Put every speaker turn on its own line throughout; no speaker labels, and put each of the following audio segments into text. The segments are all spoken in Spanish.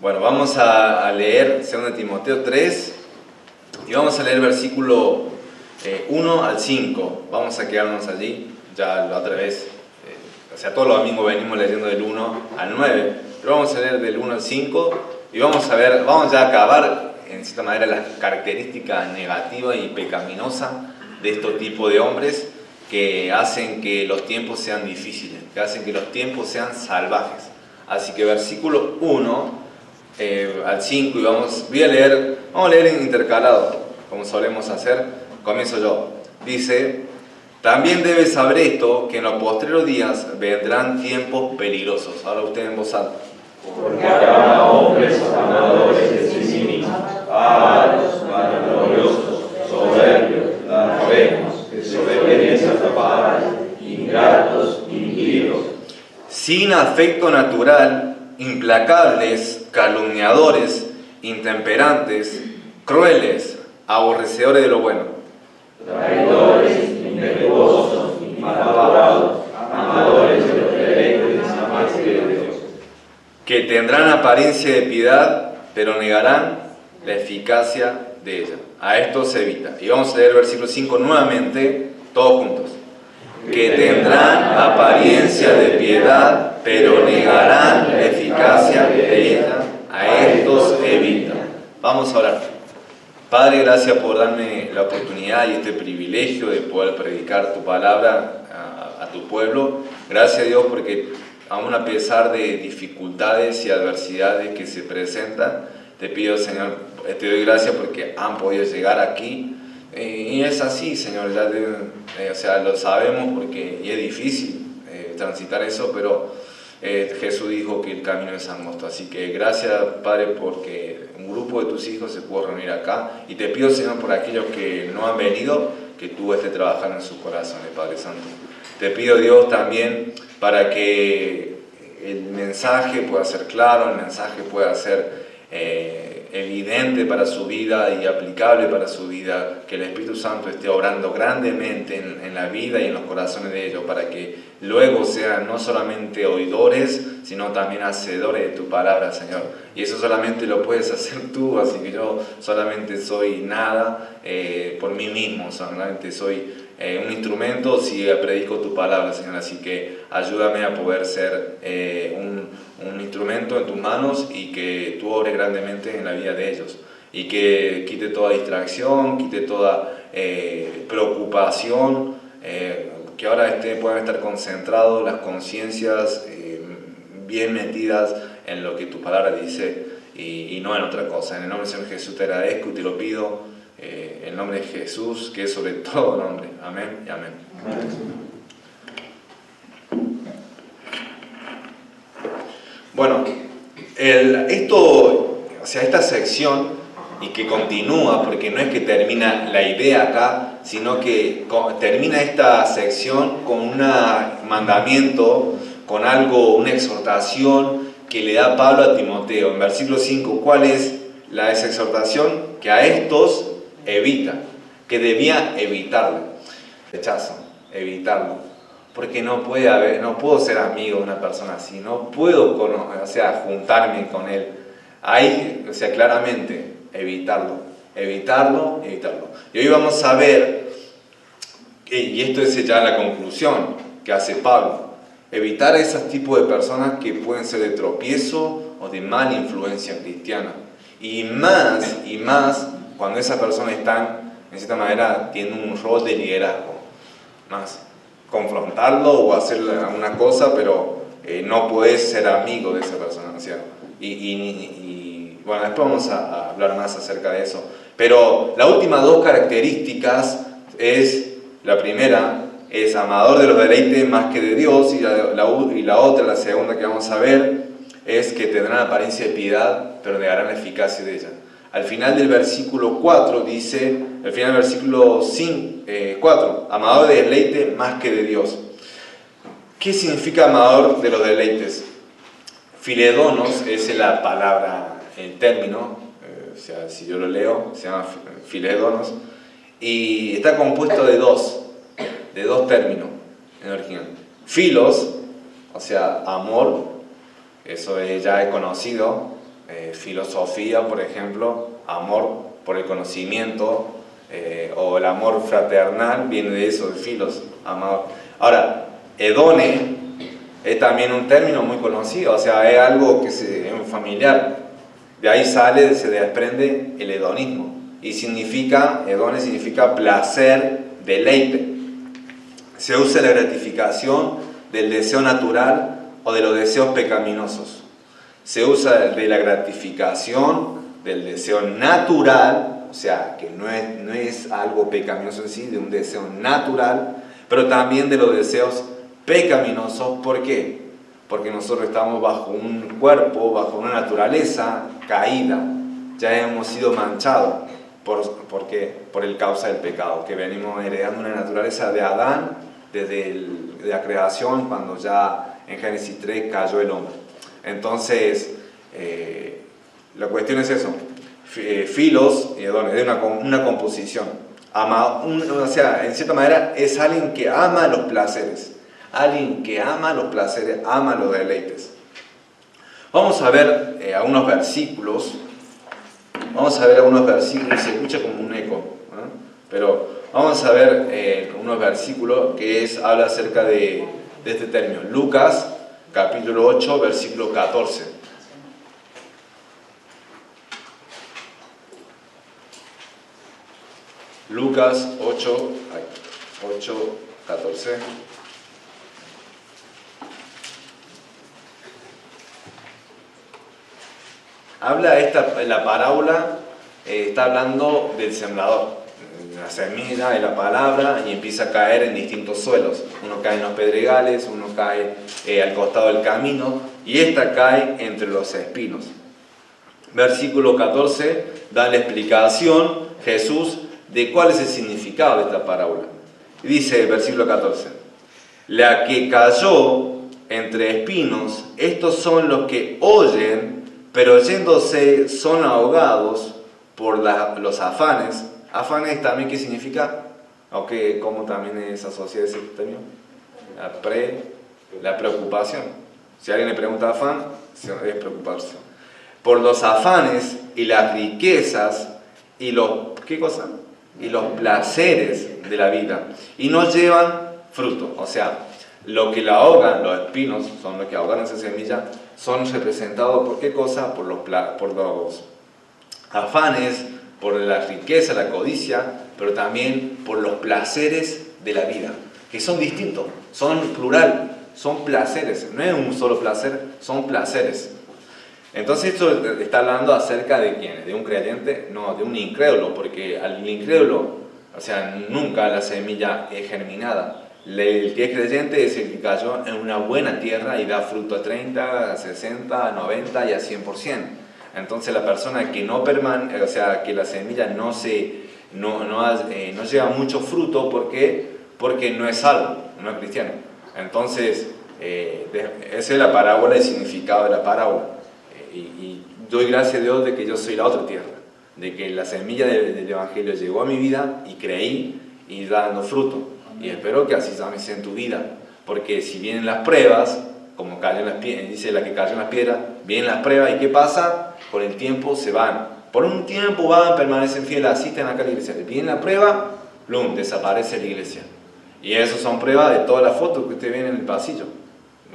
Bueno, vamos a leer 2 Timoteo 3 y vamos a leer versículo 1 al 5. Vamos a quedarnos allí, ya la otra vez, todos los domingos venimos leyendo del 1 al 9, pero vamos a leer del 1 al 5 y vamos ya a acabar en cierta manera las características negativas y pecaminosas de este tipo de hombres que hacen que los tiempos sean difíciles, que hacen que los tiempos sean salvajes. Así que versículo 1 al 5 y vamos a leer en intercalado, como solemos hacer. Comienzo yo. Dice: también debes saber esto, que en los postreros días vendrán tiempos peligrosos. Ahora usted en voz alta.
Porque habrá hombres amadores de sí mismos, avaros, vanagloriosos, soberbios, blasfemos, desobedientes a sus padres, ingratos, impíos,
sin afecto natural, implacables, calumniadores, intemperantes, crueles, aborrecedores de lo bueno,
traidores, impetuosos, malvados, amadores de los deleites más que de Dios,
que tendrán apariencia de piedad, pero negarán la eficacia de ella. A esto se evita. Y vamos a leer el versículo 5 nuevamente, todos juntos. Que tendrán apariencia de piedad, pero negarán la eficacia de ella. A estos evita. Vamos a orar. Padre, gracias por darme la oportunidad y este privilegio de poder predicar tu palabra a tu pueblo. Gracias a Dios porque aún a pesar de dificultades y adversidades que se presentan, te pido, Señor, te doy gracias porque han podido llegar aquí. Y es así, Señor, lo sabemos porque y es difícil transitar eso, pero Jesús dijo que el camino es angosto. Así que gracias, Padre, porque un grupo de tus hijos se pudo reunir acá. Y te pido, Señor, por aquellos que no han venido, que tú estés trabajando en sus corazones, Padre Santo. Te pido, Dios, también para que el mensaje pueda ser claro, el mensaje pueda ser evidente para su vida y aplicable para su vida, que el Espíritu Santo esté obrando grandemente en la vida y en los corazones de ellos, para que luego sean no solamente oidores, sino también hacedores de tu palabra, Señor. Y eso solamente lo puedes hacer tú, así que yo solamente soy nada por mí mismo, solamente soy un instrumento si predico tu palabra, Señor. Así que ayúdame a poder ser un instrumento en tus manos y que tú obres grandemente en la vida de ellos y que quite toda distracción, quite toda preocupación, que ahora puedan estar concentrados las conciencias bien metidas en lo que tu palabra dice y no en otra cosa. En el nombre del Señor Jesús te agradezco y te lo pido, en el nombre de Jesús, que es sobre todo nombre. Amén y amén. Bueno, esta sección, y que continúa, porque no es que termina la idea acá, sino que termina esta sección con un mandamiento, con algo, una exhortación que le da Pablo a Timoteo. En versículo 5, ¿cuál es esa exhortación? Que a estos evita, que debía evitarlo. Rechazo, evitarlo. Porque no puedo ser amigo de una persona así, no puedo juntarme con él. Ahí, claramente, evitarlo. Y hoy vamos a ver, y esto es ya la conclusión que hace Pablo, evitar esos tipos de personas que pueden ser de tropiezo o de mala influencia cristiana. Y más cuando esas personas están, en cierta manera, tienen un rol de liderazgo. Más confrontarlo o hacer alguna cosa, pero no puedes ser amigo de esa persona, ¿cierto? Bueno, después vamos a hablar más acerca de eso. Pero las últimas dos características la primera es amador de los deleites más que de Dios, y la segunda que vamos a ver, es que tendrán apariencia de piedad, pero negarán la eficacia de ella. Al final del versículo 4 dice, al final del versículo 4, amador de deleite más que de Dios. ¿Qué significa amador de los deleites? Filedonos es la palabra, el término, si yo lo leo, se llama filedonos, y está compuesto de dos términos en original. Filos, o sea, amor, eso ya es conocido, filosofía, por ejemplo, amor por el conocimiento, o el amor fraternal viene de eso, de filos, amor. Ahora, hedone es también un término muy conocido, o sea, es algo que es familiar. De ahí se desprende el hedonismo. Y hedone significa placer, deleite. Se usa la gratificación del deseo natural o de los deseos pecaminosos. Se usa de la gratificación del deseo natural, o sea, que no es algo pecaminoso en sí, de un deseo natural, pero también de los deseos pecaminosos. ¿Por qué? Porque nosotros estamos bajo un cuerpo, bajo una naturaleza caída. Ya hemos sido manchados. ¿Por qué? Por el causa del pecado, que venimos heredando una naturaleza de Adán desde la creación, cuando ya en Génesis 3 cayó el hombre. Entonces, la cuestión es eso. Filos y hedones, es una composición. O sea, en cierta manera es alguien que ama los placeres. Alguien que ama los placeres, ama los deleites. Vamos a ver algunos versículos. Se escucha como un eco, ¿no? Pero vamos a ver unos versículos que habla acerca de este término. Lucas, capítulo 8, versículo 14. Lucas 8, 14. La parábola está hablando del sembrador, la semilla de la palabra, y empieza a caer en distintos suelos. Uno cae en los pedregales, uno cae al costado del camino, y esta cae entre los espinos. Versículo 14 da la explicación, Jesús, de cuál es el significado de esta parábola. Dice el versículo 14: la que cayó entre espinos, estos son los que oyen, pero yéndose son ahogados por los afanes. ¿Afanes también qué significa? Aunque ¿cómo también es asociado ese término? La preocupación. Si alguien le pregunta afán, es preocuparse. Por los afanes y las riquezas y ¿qué cosa? Y los placeres de la vida. Y no llevan fruto. O sea, lo que la ahogan, los espinos, son los que ahogan esa semilla, son representados por ¿qué cosa? Por los afanes, por la riqueza, la codicia, pero también por los placeres de la vida, que son distintos, son plural, son placeres, no es un solo placer, son placeres. Entonces esto está hablando acerca de ¿quién? ¿De un creyente? No, de un incrédulo, porque al incrédulo, o sea, nunca la semilla es germinada. El que es creyente es el que cayó en una buena tierra y da fruto a 30, a 60, a 90 y a 100%. Entonces la persona que no o sea, que la semilla no lleva mucho fruto, ¿por qué? Porque no es salvo, no es cristiano. Entonces, esa es la parábola, el significado de la parábola. Y doy gracias a Dios de que yo soy la otra tierra, de que la semilla del Evangelio llegó a mi vida y creí y está dando fruto. Y espero que así también sea en tu vida, porque si vienen las pruebas, como dice la que cayó en las piedras, vienen las pruebas y ¿qué pasa? Con el tiempo se van. Por un tiempo van, permanecen fieles, asisten acá a la iglesia. Viene la prueba, ¡plum!, desaparece la iglesia. Y eso son pruebas de todas las fotos que usted ve en el pasillo.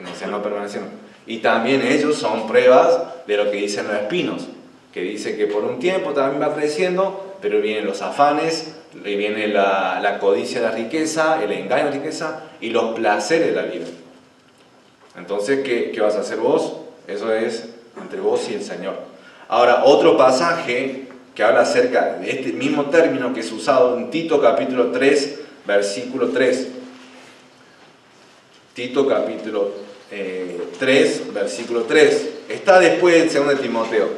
O sea, no permanecieron. Y también ellos son pruebas de lo que dicen los espinos, que dice que por un tiempo también va creciendo, pero vienen los afanes, viene la codicia de la riqueza, el engaño de la riqueza y los placeres de la vida. Entonces, ¿qué vas a hacer vos? Eso es entre vos y el Señor. Ahora, otro pasaje que habla acerca de este mismo término que es usado en Tito capítulo 3, versículo 3. Tito capítulo 3, versículo 3. Está después de 2 Timoteo.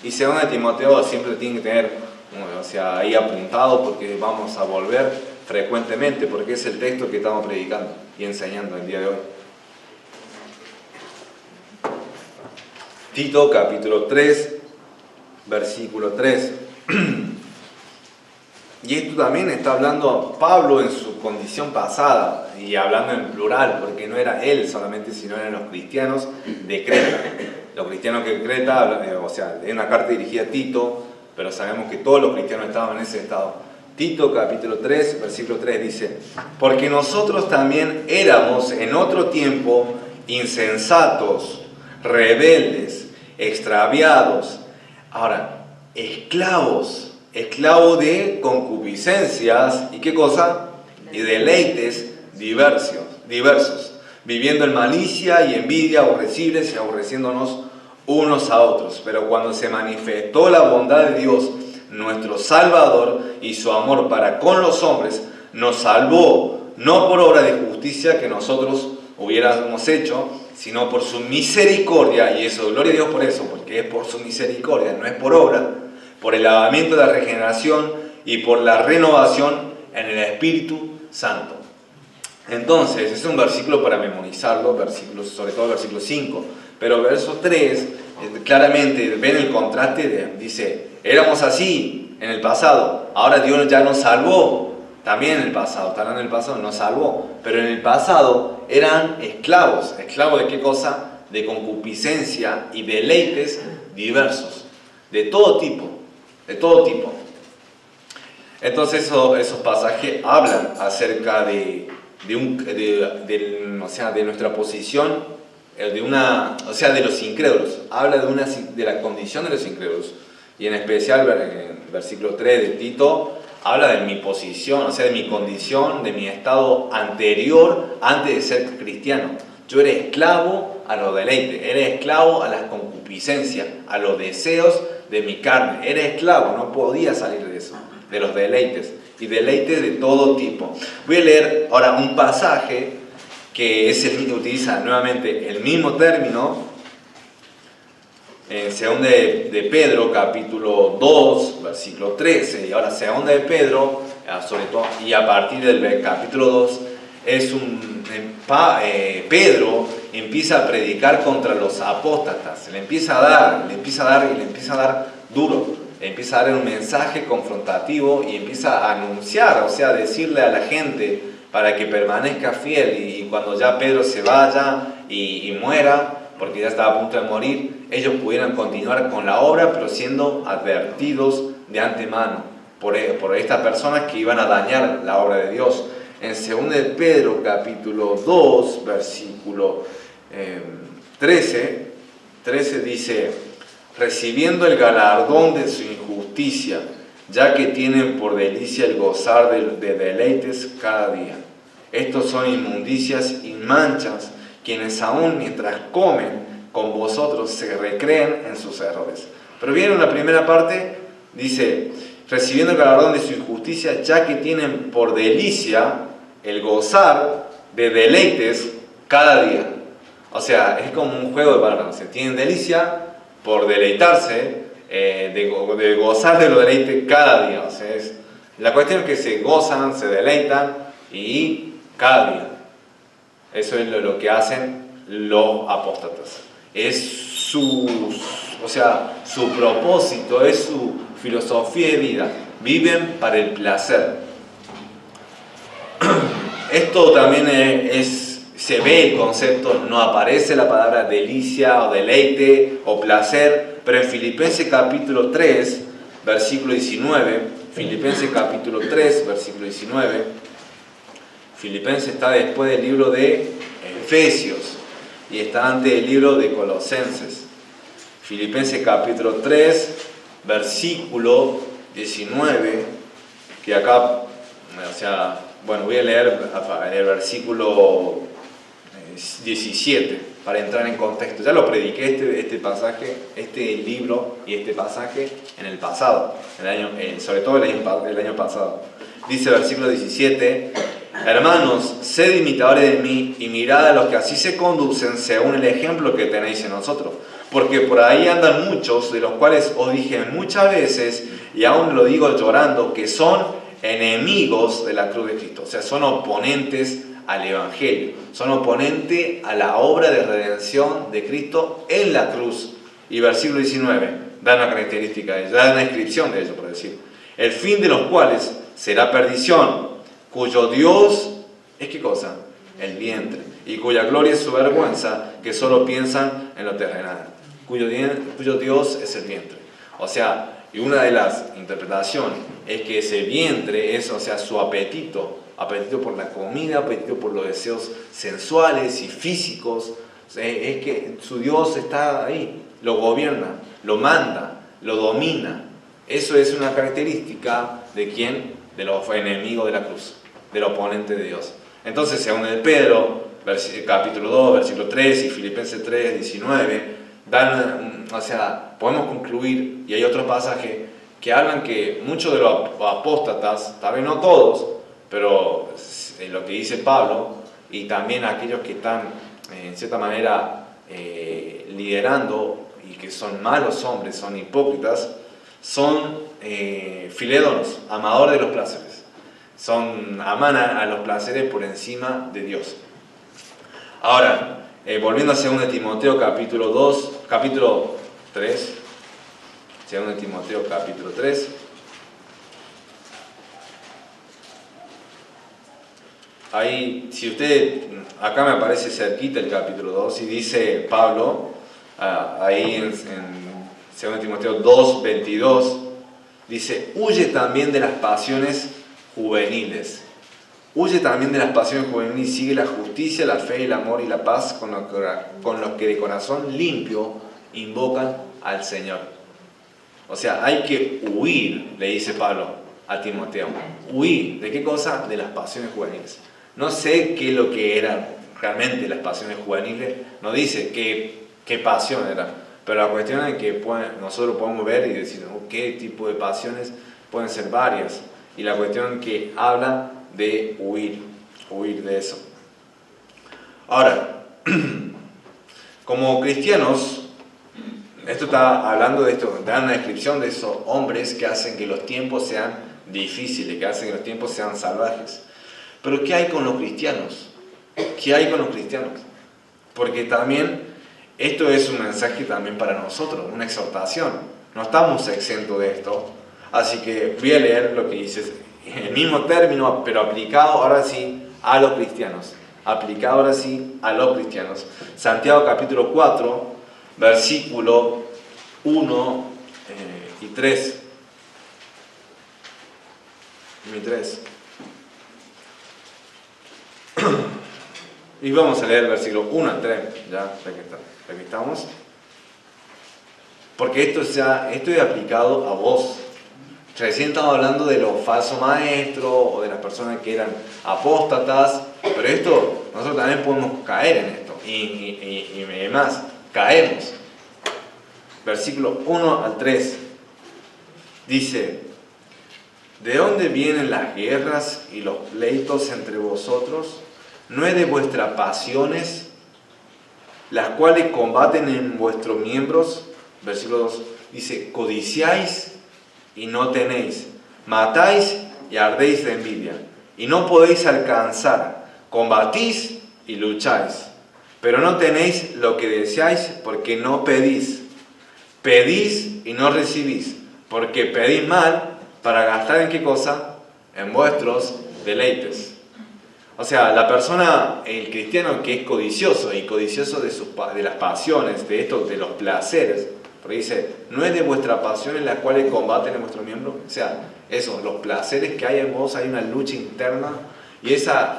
Y 2 Timoteo siempre tiene que tener, o sea, ahí apuntado, porque vamos a volver frecuentemente, porque es el texto que estamos predicando y enseñando el día de hoy. Tito capítulo 3, versículo 3. Y esto también está hablando Pablo en su condición pasada, y hablando en plural, porque no era él solamente, sino eran los cristianos de Creta. los cristianos que Creta, o sea, es una carta dirigida a Tito, pero sabemos que todos los cristianos estaban en ese estado. Tito capítulo 3, versículo 3 dice: porque nosotros también éramos en otro tiempo insensatos, rebeldes, extraviados. Ahora, esclavos de concupiscencias, ¿y qué cosa? Y deleites diversos, viviendo en malicia y envidia, aborrecibles y aborreciéndonos unos a otros. Pero cuando se manifestó la bondad de Dios, nuestro Salvador, y su amor para con los hombres, nos salvó, no por obra de justicia que nosotros hubiéramos hecho, sino por su misericordia, y eso, gloria a Dios por eso, porque es por su misericordia, no es por obra, por el lavamiento de la regeneración y por la renovación en el Espíritu Santo. Entonces, es un versículo para memorizarlo, sobre todo el versículo 5, pero verso 3, claramente ven el contraste, dice, éramos así en el pasado, ahora Dios ya nos salvó, también en el pasado, estarán en el pasado, nos salvó, pero en el pasado eran esclavos. ¿Esclavos de qué cosa? De concupiscencia y deleites diversos, de todo tipo. Entonces esos pasajes hablan acerca de nuestra posición, de los incrédulos, habla de la condición de los incrédulos, y en especial en el versículo 3 de Tito, habla de mi posición, de mi condición, de mi estado anterior antes de ser cristiano. Yo era esclavo a los deleites, era esclavo a las concupiscencias, a los deseos de mi carne. Era esclavo, no podía salir de eso, de los deleites, y deleites de todo tipo. Voy a leer ahora un pasaje que es el que utiliza nuevamente el mismo término, en 2 de Pedro, capítulo 2, versículo 13, y ahora 2 de Pedro, sobre todo, y a partir del capítulo 2, Pedro empieza a predicar contra los apóstatas, le empieza a dar duro, le empieza a dar un mensaje confrontativo y empieza a anunciar, a decirle a la gente para que permanezca fiel, y cuando ya Pedro se vaya y muera, porque ya estaba a punto de morir, ellos pudieran continuar con la obra, pero siendo advertidos de antemano por estas personas que iban a dañar la obra de Dios. En 2 de Pedro, capítulo 2, versículo 13 dice: recibiendo el galardón de su injusticia, ya que tienen por delicia el gozar de deleites cada día. Estos son inmundicias y manchas, quienes aún mientras comen con vosotros se recreen en sus errores. Pero bien, en la primera parte dice, recibiendo el galardón de su injusticia, ya que tienen por delicia el gozar de deleites cada día. O sea, es como un juego de palabras. Tienen delicia por deleitarse, de gozar de los deleites cada día. O sea, la cuestión es que se gozan, se deleitan y cada día. Eso es lo que hacen los apóstatas. Es su propósito, es su filosofía de vida. Viven para el placer. Esto también se ve el concepto, no aparece la palabra delicia o deleite o placer, pero en Filipenses capítulo 3, versículo 19, Filipenses capítulo 3, versículo 19, Filipenses está después del libro de Efesios y está antes del libro de Colosenses. Filipenses capítulo 3, versículo 19, que acá, voy a leer el versículo 17 para entrar en contexto. Ya lo prediqué este pasaje, este libro y este pasaje en el pasado, sobre todo el año pasado. Dice el versículo 17: hermanos, sed imitadores de mí y mirad a los que así se conducen según el ejemplo que tenéis en nosotros. Porque por ahí andan muchos, de los cuales os dije muchas veces, y aún lo digo llorando, que son enemigos de la cruz de Cristo. O sea, son oponentes al Evangelio, son oponentes a la obra de redención de Cristo en la cruz. Y versículo 19 da una característica de ellos, da una descripción de ellos, por decir: el fin de los cuales será perdición, cuyo Dios es ¿qué cosa? El vientre, y cuya gloria es su vergüenza, que solo piensan en lo terrenal. cuyo Dios es el vientre. O sea, y una de las interpretaciones es que ese vientre es, o sea, su apetito por la comida, apetito por los deseos sensuales y físicos. O sea, es que su Dios está ahí, lo gobierna, lo manda, lo domina. Eso es una característica de ¿quién? De los enemigos de la cruz, del oponente de Dios. Entonces, según el Pedro, capítulo 2, versículo 3 y Filipenses 3, 19, o sea, podemos concluir, y hay otros pasajes que hablan que muchos de los apóstatas, tal vez no todos, pero lo que dice Pablo, y también aquellos que están en cierta manera liderando y que son malos hombres, son hipócritas, son filédonos, amadores de los placeres. Aman a los placeres por encima de Dios. Ahora, volviendo a 2 Timoteo capítulo 3, 2 Timoteo capítulo 3. Ahí, si usted, acá me aparece cerquita el capítulo 2 y dice Pablo, ahí en 2 Timoteo 2, 22, dice, huye también de las pasiones juveniles. Huye también de las pasiones juveniles y sigue la justicia, la fe, el amor y la paz con los que de corazón limpio invocan al Señor. O sea, hay que huir, le dice Pablo a Timoteo. Huir, ¿de qué cosa? De las pasiones juveniles. No sé qué es lo que eran realmente las pasiones juveniles, no dice qué pasión era, pero la cuestión es que nosotros podemos ver y decir qué tipo de pasiones pueden ser varias, y la cuestión es que habla de huir de eso. Ahora, como cristianos, esto está hablando de esto, da una descripción de esos hombres que hacen que los tiempos sean difíciles, que hacen que los tiempos sean salvajes. Pero ¿qué hay con los cristianos? ¿Qué hay con los cristianos? Porque también esto es un mensaje también para nosotros, una exhortación. No estamos exentos de esto. Así que voy a leer lo que dice, el mismo término, pero aplicado ahora sí a los cristianos. Aplicado ahora sí a los cristianos. Santiago capítulo 4, versículo 1 y 3. Y 3. Y vamos a leer el versículo 1 al 3, ya que estamos. Porque esto es aplicado a vos. Recién estamos hablando de los falsos maestros o de las personas que eran apóstatas, pero esto, nosotros también podemos caer en esto. Y más, caemos. Versículo 1 al 3 dice: ¿de dónde vienen las guerras y los pleitos entre vosotros? ¿No es de vuestras pasiones, las cuales combaten en vuestros miembros? Versículo 2 dice: codiciáis y no tenéis, matáis y ardéis de envidia, y no podéis alcanzar, combatís y lucháis, pero no tenéis lo que deseáis porque no pedís. Pedís y no recibís, porque pedís mal para gastar ¿en qué cosa? En vuestros deleites. O sea, la persona, el cristiano que es codicioso, y codicioso de las pasiones, de los placeres, porque dice, no es de vuestras pasiones las cuales combaten en vuestro miembro. O sea, eso, los placeres que hay en vos, hay una lucha interna, y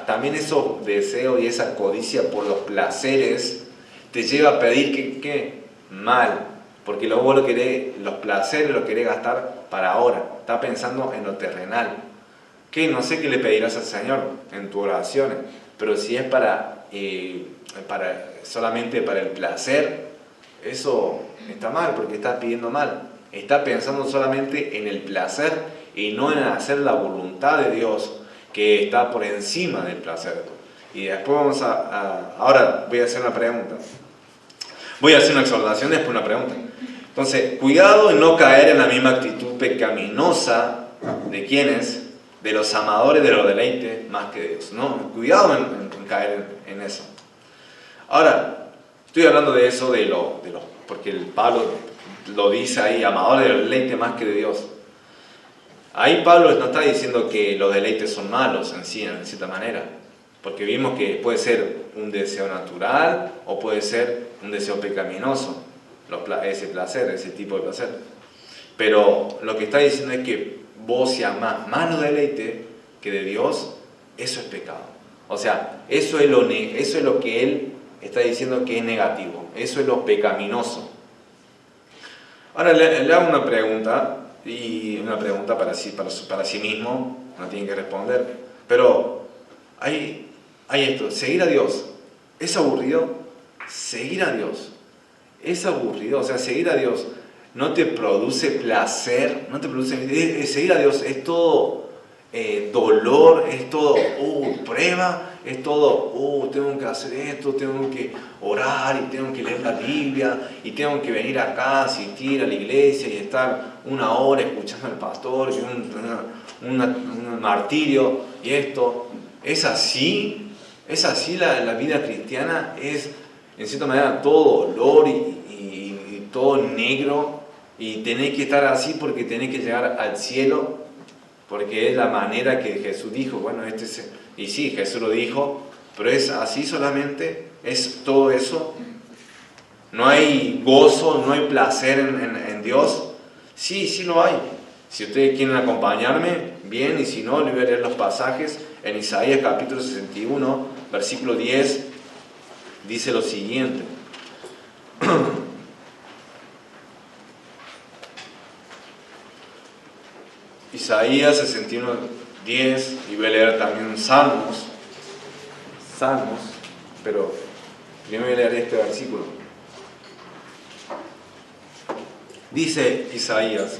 también esos deseos y esa codicia por los placeres te lleva a pedir que mal, porque luego vos los placeres los querés gastar para ahora, estás pensando en lo terrenal. Que no sé qué le pedirás al Señor en tu oración, pero si es solamente para el placer, eso está mal, porque estás pidiendo mal. Estás pensando solamente en el placer y no en hacer la voluntad de Dios, que está por encima del placer. Y después ahora voy a hacer una pregunta. Voy a hacer una exhortación, después una pregunta. Entonces, cuidado en no caer en la misma actitud pecaminosa de quienes, de los amadores de los deleites más que de Dios. No, cuidado en caer en eso. Ahora, estoy hablando de eso, porque el Pablo lo dice ahí, amadores de los deleites más que de Dios. Ahí Pablo no está diciendo que los deleites son malos en sí, en cierta manera, porque vimos que puede ser un deseo natural o puede ser un deseo pecaminoso. ese placer, ese tipo de placer. Pero lo que está diciendo es que vos si amás más los deleites que de Dios, eso es pecado. O sea, eso es lo que él está diciendo que es negativo. Eso es lo pecaminoso. Ahora le hago una pregunta, y una pregunta para sí mismo, no tiene que responder. Pero hay esto, seguir a Dios, ¿es aburrido? Seguir a Dios, ¿es aburrido? O sea, seguir a Dios no te produce placer, no te produce... seguir a Dios es todo dolor, es todo prueba, es todo, tengo que hacer esto, tengo que orar y tengo que leer la Biblia y tengo que venir acá, asistir a la iglesia y estar 1 hora escuchando al pastor, y un martirio y esto. ¿Es así? ¿Es así la vida cristiana? Es, en cierta manera, todo dolor y todo negro, y tenés que estar así porque tenés que llegar al cielo, porque es la manera que Jesús dijo. Bueno, y sí, Jesús lo dijo, pero es así solamente, es todo eso. No hay gozo, no hay placer en Dios. Sí lo hay. Si ustedes quieren acompañarme, bien, y si no, les voy a leer los pasajes. En Isaías capítulo 61, versículo 10, dice lo siguiente. Isaías 61, 10, y voy a leer también Salmos, pero primero voy a leer este versículo. Dice Isaías,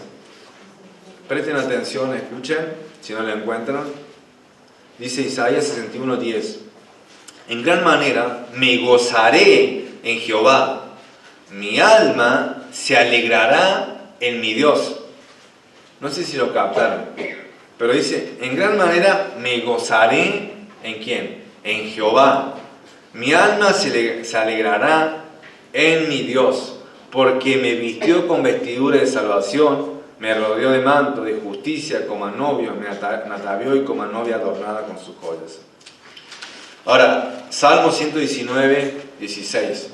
presten atención, escuchen, si no lo encuentran. Dice Isaías 61, 10, en gran manera me gozaré en Jehová, mi alma se alegrará en mi Dios. No sé si lo captaron, pero dice, en gran manera me gozaré, ¿en quién? En Jehová. Mi alma se alegrará en mi Dios, porque me vistió con vestidura de salvación, me rodeó de manto de justicia como a novio, me atavió y como a novia adornada con sus joyas. Ahora, Salmo 119, 16.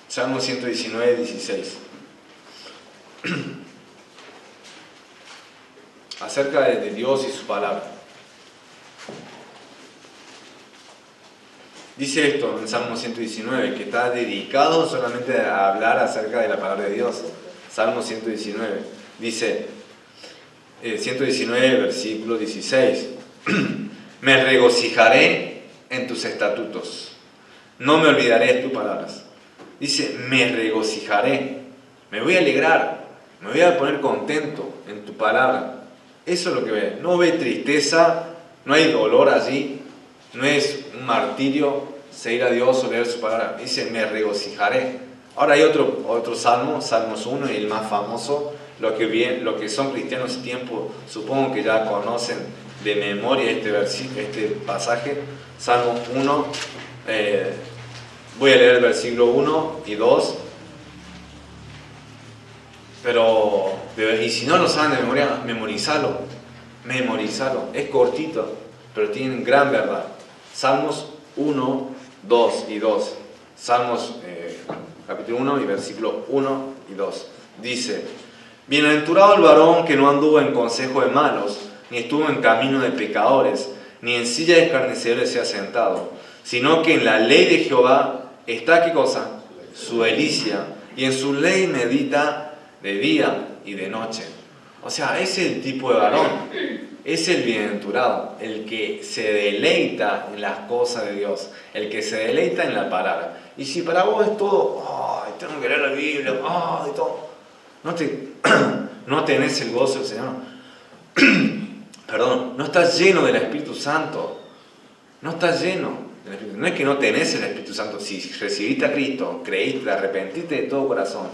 Salmo 119, 16. Acerca de Dios y su palabra. Dice esto en Salmo 119, que está dedicado solamente a hablar acerca de la palabra de Dios. Salmo 119. Dice, 119, versículo 16. Me regocijaré en tus estatutos. No me olvidaré de tus palabras. Dice, me regocijaré, me voy a alegrar, me voy a poner contento en tu palabra. Eso es lo que ve. No ve tristeza, no hay dolor allí, no es un martirio seguir a Dios o leer su palabra. Dice, me regocijaré. Ahora hay otro salmo, Salmos 1, y el más famoso, lo que son cristianos de tiempo, supongo que ya conocen de memoria este pasaje, Salmos 1, voy a leer el versículo 1 y 2, y si no lo saben de memoria, memorizalo, es cortito, pero tiene gran verdad. Salmos 1, 2 y 2, Salmos capítulo 1 y versículo 1 y 2, dice, bienaventurado el varón que no anduvo en consejo de malos, ni estuvo en camino de pecadores, ni en silla de escarnecedores se ha sentado, sino que en la ley de Jehová está, ¿qué cosa? Su delicia, y en su ley medita de día y de noche. O sea, es el tipo de varón, es el bienaventurado, el que se deleita en las cosas de Dios, el que se deleita en la palabra. Y si para vos es todo, ay, tengo que leer la Biblia, ay, todo, no tenés el gozo del Señor, perdón, no estás lleno del Espíritu Santo, no estás lleno. No es que no tenés el Espíritu Santo. Si recibiste a Cristo, creíste, te arrepentiste de todo corazón,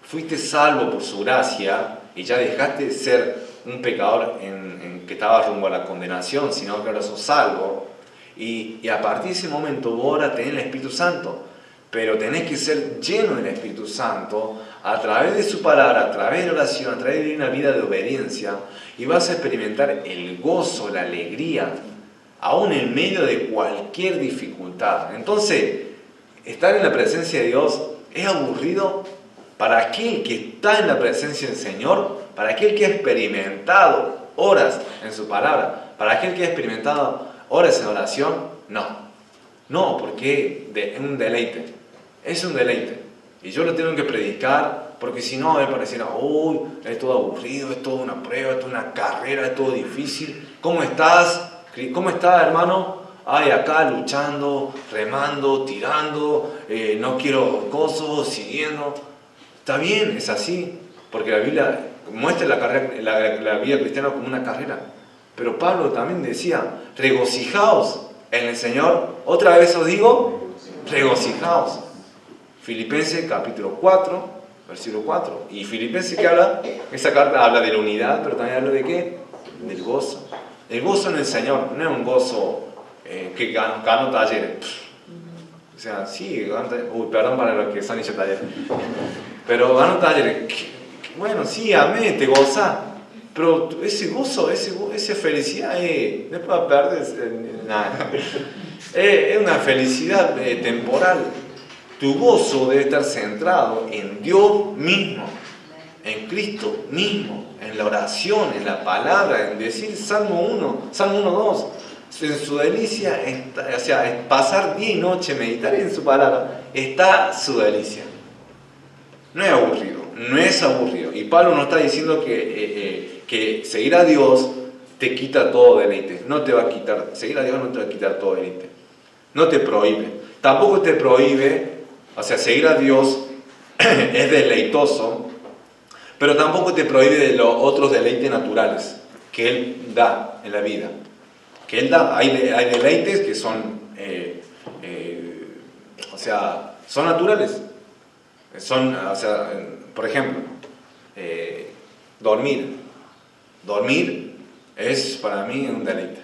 fuiste salvo por su gracia y ya dejaste de ser un pecador que estaba rumbo a la condenación, sino que ahora sos salvo, y a partir de ese momento vos ahora tenés el Espíritu Santo, pero tenés que ser lleno del Espíritu Santo a través de su palabra, a través de la oración, a través de una vida de obediencia, y vas a experimentar el gozo, la alegría, aún en medio de cualquier dificultad. Entonces, estar en la presencia de Dios es aburrido para aquel que está en la presencia del Señor, para aquel que ha experimentado horas en su palabra, para aquel que ha experimentado horas en oración, no. No, porque es un deleite. Es un deleite. Y yo lo tengo que predicar, porque si no, me pareciera, uy, es todo aburrido, es toda una prueba, es toda una carrera, es todo difícil. ¿Cómo estás? ¿Cómo estás, hermano? Ay, acá luchando, remando, tirando, no quiero cosas, siguiendo. Está bien, es así, porque la Biblia muestra la vida cristiana como una carrera. Pero Pablo también decía, regocijaos en el Señor. Otra vez os digo, regocijaos. Filipenses capítulo 4, versículo 4. Y Filipenses que habla, esa carta habla de la unidad, pero también habla de ¿qué? Del gozo. El gozo en el Señor no es un gozo que gano talleres. O sea, sí, perdón para los que son hechos talleres. Pero gano talleres. Bueno, sí, amén, te goza. Pero ese gozo, esa felicidad, no puedo perder nada. Es una felicidad temporal. Tu gozo debe estar centrado en Dios mismo, en Cristo mismo, en la oración, en la palabra, en decir Salmo 1, Salmo 1, 2. En su delicia, o sea, pasar día y noche, meditar en su palabra, está su delicia. No es aburrido, no es aburrido. Y Pablo nos está diciendo que seguir a Dios te quita todo deleite. No te va a quitar, seguir a Dios no te va a quitar todo deleite. No te prohíbe. Tampoco te prohíbe, o sea, seguir a Dios es deleitoso, pero tampoco te prohíbe de los otros deleites naturales que Él da en la vida. Que Él da. Hay deleites que son, o sea, son naturales. Son, o sea, por ejemplo, dormir. Dormir es para mí un deleite.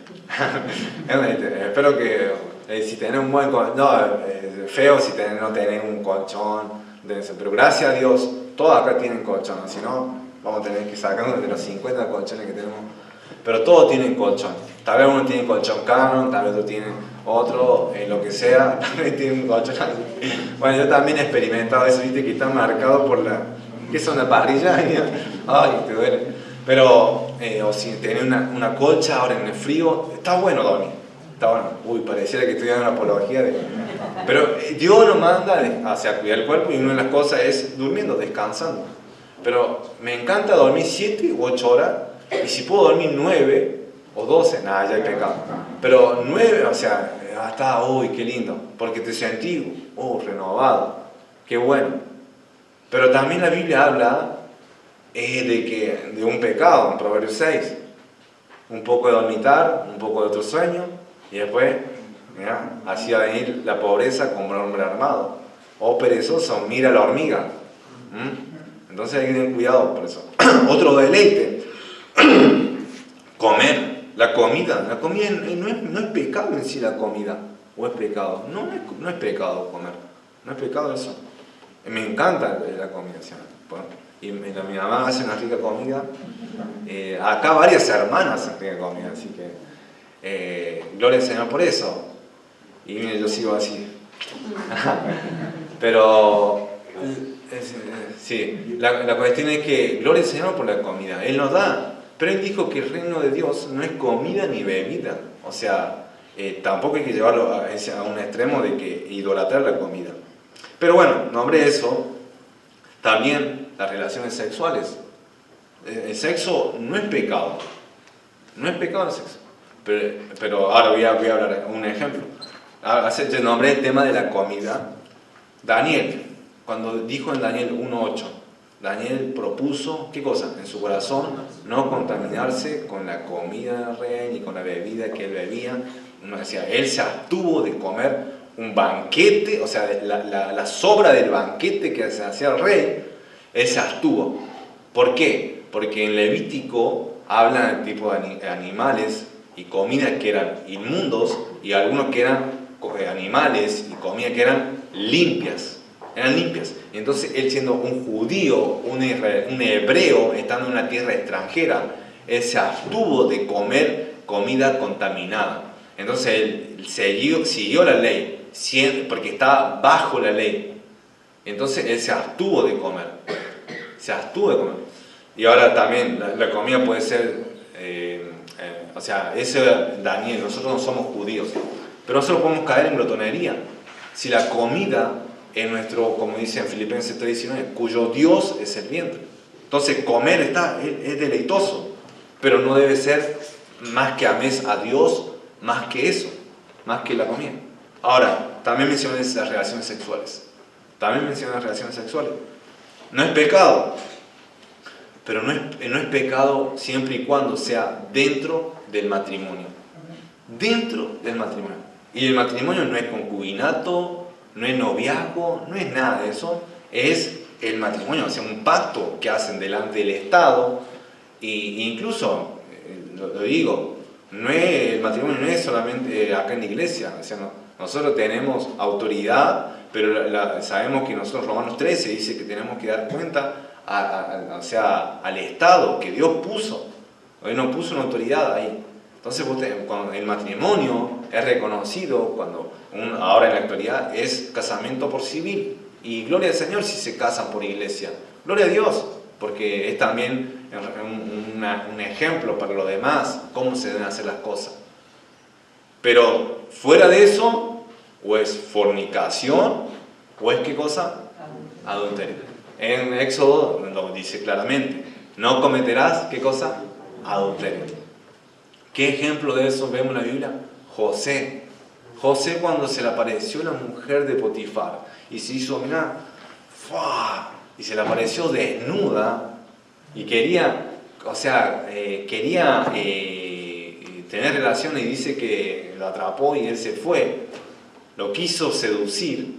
Es un deleite. Espero que si tenés un buen colchón, no, feo si no tenés un colchón, pero gracias a Dios, todos acá tienen colchón, si no, vamos a tener que sacarnos de los 50 colchones que tenemos. Pero todos tienen colchón. Tal vez uno tiene colchón Canon, tal vez otro tiene otro, lo que sea, tal vez tiene un colchón así. Bueno, yo también he experimentado eso, viste, que está marcado por la... ¿Qué es una parrilla? Ay, te duele. Pero, o si tenés una colcha ahora en el frío, está bueno dormir. Está bueno. Uy, pareciera que estoy dando una apología de... Pero Dios nos manda hacia cuidar el cuerpo y una de las cosas es durmiendo, descansando. Pero me encanta dormir 7 u 8 horas. Y si puedo dormir 9 o 12, nada, ya he pecado. Pero 9, o sea, está, uy, qué lindo, porque te sentí, renovado, qué bueno. Pero también la Biblia habla de un pecado, en Proverbios 6. Un poco de dormitar, un poco de otro sueño, y después, mira, hacía venir la pobreza como el hombre armado. Oh perezoso, mira la hormiga. Entonces hay que tener cuidado por eso. Otro deleite. Comer, la comida no es pecado en sí la comida, o es pecado, no es pecado comer, no es pecado eso. Me encanta la comida, ¿sí? Y mi mamá hace una rica comida, acá varias hermanas hacen rica comida, así que gloria al Señor por eso. Y mire, yo sigo así. Pero sí, la cuestión es que gloria al Señor por la comida, Él nos da. Pero Él dijo que el reino de Dios no es comida ni bebida. O sea, tampoco hay que llevarlo a un extremo de que idolatrar la comida. Pero bueno, nombré eso. También las relaciones sexuales. El sexo no es pecado. No es pecado el sexo. Pero ahora voy a hablar un ejemplo. Yo nombré el tema de la comida. Daniel, cuando dijo en Daniel 1:8, Daniel propuso, ¿qué cosa? En su corazón, no contaminarse con la comida del rey ni con la bebida que él bebía. Decía, él se abstuvo de comer un banquete, o sea, la sobra del banquete que se hacía el rey, él se abstuvo. ¿Por qué? Porque en Levítico hablan del tipo de animales y comidas que eran inmundos y algunos que eran animales y comidas que eran limpias. Eran limpias. Y entonces él, siendo un judío, un hebreo, estando en una tierra extranjera, él se abstuvo de comer comida contaminada. Entonces él siguió la ley, porque está bajo la ley. Entonces él se abstuvo de comer. Se abstuvo de comer. Y ahora también la comida puede ser, o sea, ese Daniel, nosotros no somos judíos, pero nosotros podemos caer en glotonería. Si la comida es nuestro, como dice en Filipenses 3:19, cuyo Dios es el vientre. Entonces comer es deleitoso, pero no debe ser más que ames a Dios, más que eso, más que la comida. Ahora, también mencioné las relaciones sexuales. No es pecado, pero no es pecado siempre y cuando sea dentro del matrimonio. Dentro del matrimonio. Y el matrimonio no es concubinato, no es noviazgo, no es nada de eso. Es el matrimonio, o sea, un pacto que hacen delante del Estado. E incluso, lo digo, el matrimonio no es solamente acá en la iglesia. O sea, nosotros tenemos autoridad, pero sabemos que nosotros, Romanos 13, dice que tenemos que dar cuenta al Estado que Dios puso. Él nos puso una autoridad ahí. Entonces, cuando el matrimonio es reconocido, ahora en la actualidad es casamiento por civil. Y gloria al Señor si se casan por iglesia. Gloria a Dios, porque es también un ejemplo para los demás, cómo se deben hacer las cosas. Pero fuera de eso, o es fornicación, o es ¿qué cosa? Adulterio. En Éxodo lo dice claramente, no cometerás, ¿qué cosa? Adulterio. ¿Qué ejemplo de eso vemos en la Biblia? José cuando se le apareció la mujer de Potifar y se hizo, y se le apareció desnuda y quería tener relaciones, y dice que lo atrapó y él se fue, lo quiso seducir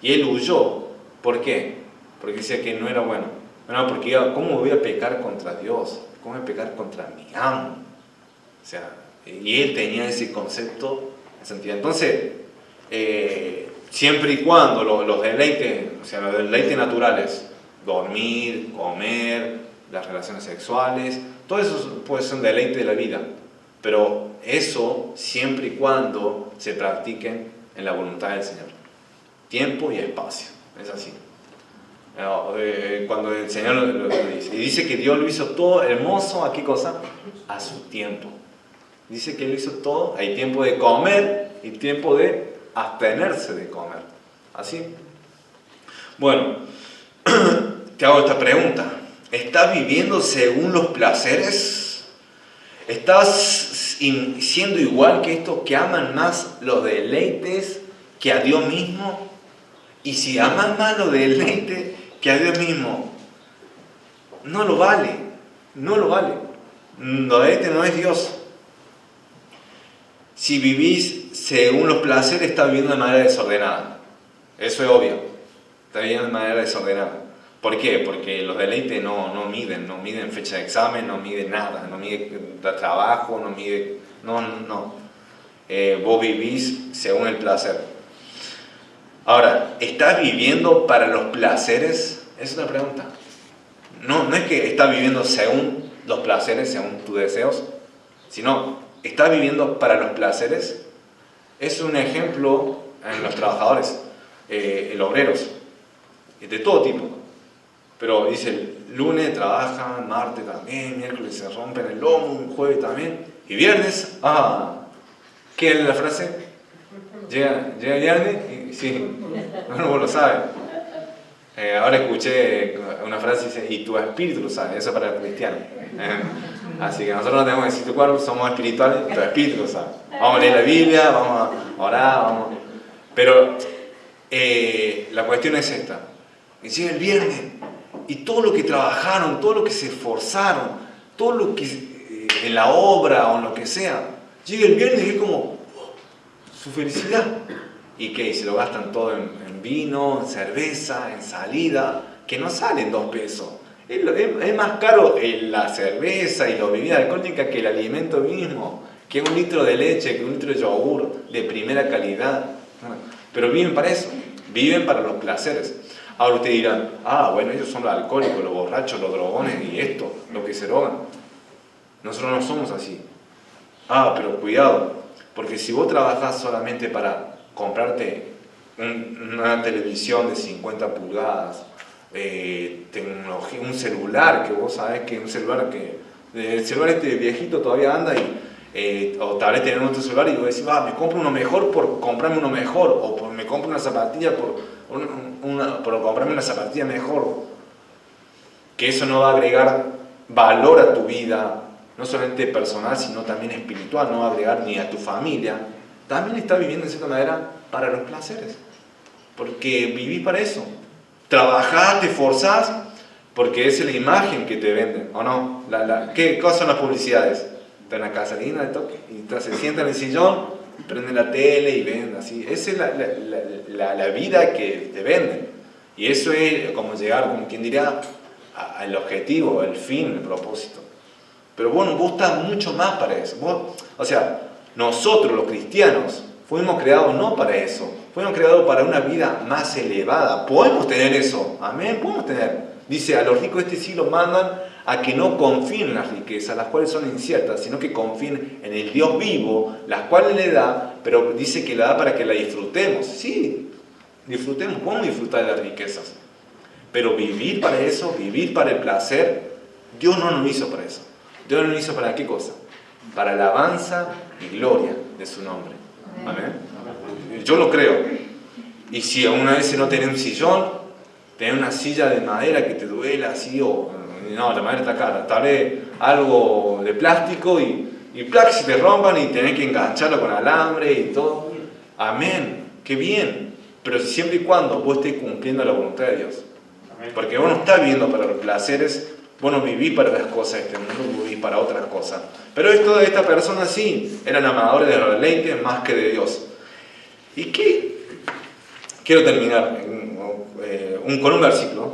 y él huyó. ¿Por qué? Porque decía que no era bueno. No, porque ¿cómo voy a pecar contra Dios? ¿Cómo voy a pecar contra mi amo? O sea, y él tenía ese concepto de santidad. Entonces, siempre y cuando los deleites, o sea, los deleites naturales, dormir, comer, las relaciones sexuales, todo eso puede ser un deleite de la vida, pero eso siempre y cuando se practiquen en la voluntad del Señor. Tiempo y espacio, es así. Cuando el Señor lo dice, y dice que Dios lo hizo todo hermoso, ¿a qué cosa? A su tiempo. Dice que Él hizo todo, hay tiempo de comer y tiempo de abstenerse de comer. ¿Así? Bueno, te hago esta pregunta. ¿Estás viviendo según los placeres? ¿Estás siendo igual que estos que aman más los deleites que a Dios mismo? Y si aman más los deleites que a Dios mismo, no lo vale. Los deleites no es Dios. Si vivís según los placeres, estás viviendo de manera desordenada. Eso es obvio. Estás viviendo de manera desordenada. ¿Por qué? Porque los deleites no miden fecha de examen, no miden nada, no miden trabajo, no miden... No. Vos vivís según el placer. Ahora, ¿estás viviendo para los placeres? Es una pregunta. No es que estás viviendo según los placeres, según tus deseos, sino... ¿Estás viviendo para los placeres? Es un ejemplo en los trabajadores, los obreros, de todo tipo. Pero dice, el lunes trabajan, martes también, miércoles se rompen el lomo, jueves también, y viernes, ¿qué es la frase? Llega el viernes y sí, no lo sabe. Ahora escuché una frase que dice, y tu espíritu lo sabe, eso para el cristiano. Así que nosotros no tenemos que decir tu cuerpo, somos espirituales, tu espíritu lo sabe. Vamos a leer la Biblia, vamos a orar, pero la cuestión es esta. Que llega el viernes y todo lo que trabajaron, todo lo que se esforzaron, todo lo que en la obra o en lo que sea, llega el viernes y es como su felicidad. ¿Y qué? Y se lo gastan todo en vino, en cerveza, en salida, que no salen 2 pesos. Es más caro la cerveza y la bebida alcohólica que el alimento mismo, que 1 litro de leche, que 1 litro de yogur de primera calidad. Pero viven para eso, viven para los placeres. Ahora ustedes dirán, bueno, ellos son los alcohólicos, los borrachos, los drogones y esto, los que se drogan. Nosotros no somos así. Pero cuidado, porque si vos trabajás solamente para comprarte una televisión de 50 pulgadas, tecnología, un celular, que vos sabés que un celular que... El celular este viejito todavía anda o tal vez tener otro celular y vos decís, me compro uno mejor por comprarme uno mejor, o me compro una zapatilla por comprarme una zapatilla mejor. Que eso no va a agregar valor a tu vida, no solamente personal, sino también espiritual, no va a agregar ni a tu familia. También estás viviendo de cierta manera para los placeres, porque vivís para eso. Trabajás, te esforzás, porque esa es la imagen que te venden, ¿o no? ¿Qué cosas son las publicidades? Están en la casa linda de toque, y entonces se sientan en el sillón, prenden la tele y ven así. Esa es la vida que te venden. Y eso es como llegar, como quien diría, al objetivo, al fin, el propósito. Pero bueno, vos estás mucho más para eso. O sea, nosotros los cristianos fuimos creados no para eso, fuimos creados para una vida más elevada. Podemos tener eso, amén, podemos tener. Dice, a los ricos de este siglo mandan a que no confíen en las riquezas, las cuales son inciertas, sino que confíen en el Dios vivo, las cuales le da, pero dice que la da para que la disfrutemos. Sí, disfrutemos, podemos disfrutar de las riquezas. Pero vivir para eso, vivir para el placer, Dios no nos hizo para eso. Dios nos hizo para qué cosa? Para alabanza y gloria de su nombre. Amén. Yo lo creo. Y si una vez no tenés un sillón, tener una silla de madera que te duela así, o no, la madera está cara, tal vez algo de plástico y se te rompan y tenés que engancharlo con alambre y todo. Amén, qué bien, pero siempre y cuando vos estés cumpliendo la voluntad de Dios. Porque vos no estás viviendo para los placeres, vos no vivís para las cosas de este mundo, vos vivís para otras cosas. Pero esto de esta persona sí, eran amadores de los deleites más que de Dios. ¿Y qué? Quiero terminar con un versículo,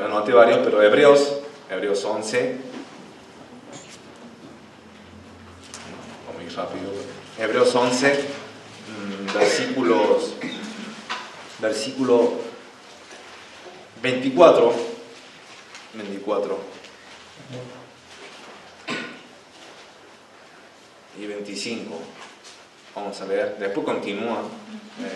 anoté varios, pero Hebreos 11, muy rápido, Hebreos 11, versículo 24 y 25, vamos a leer, después continúa,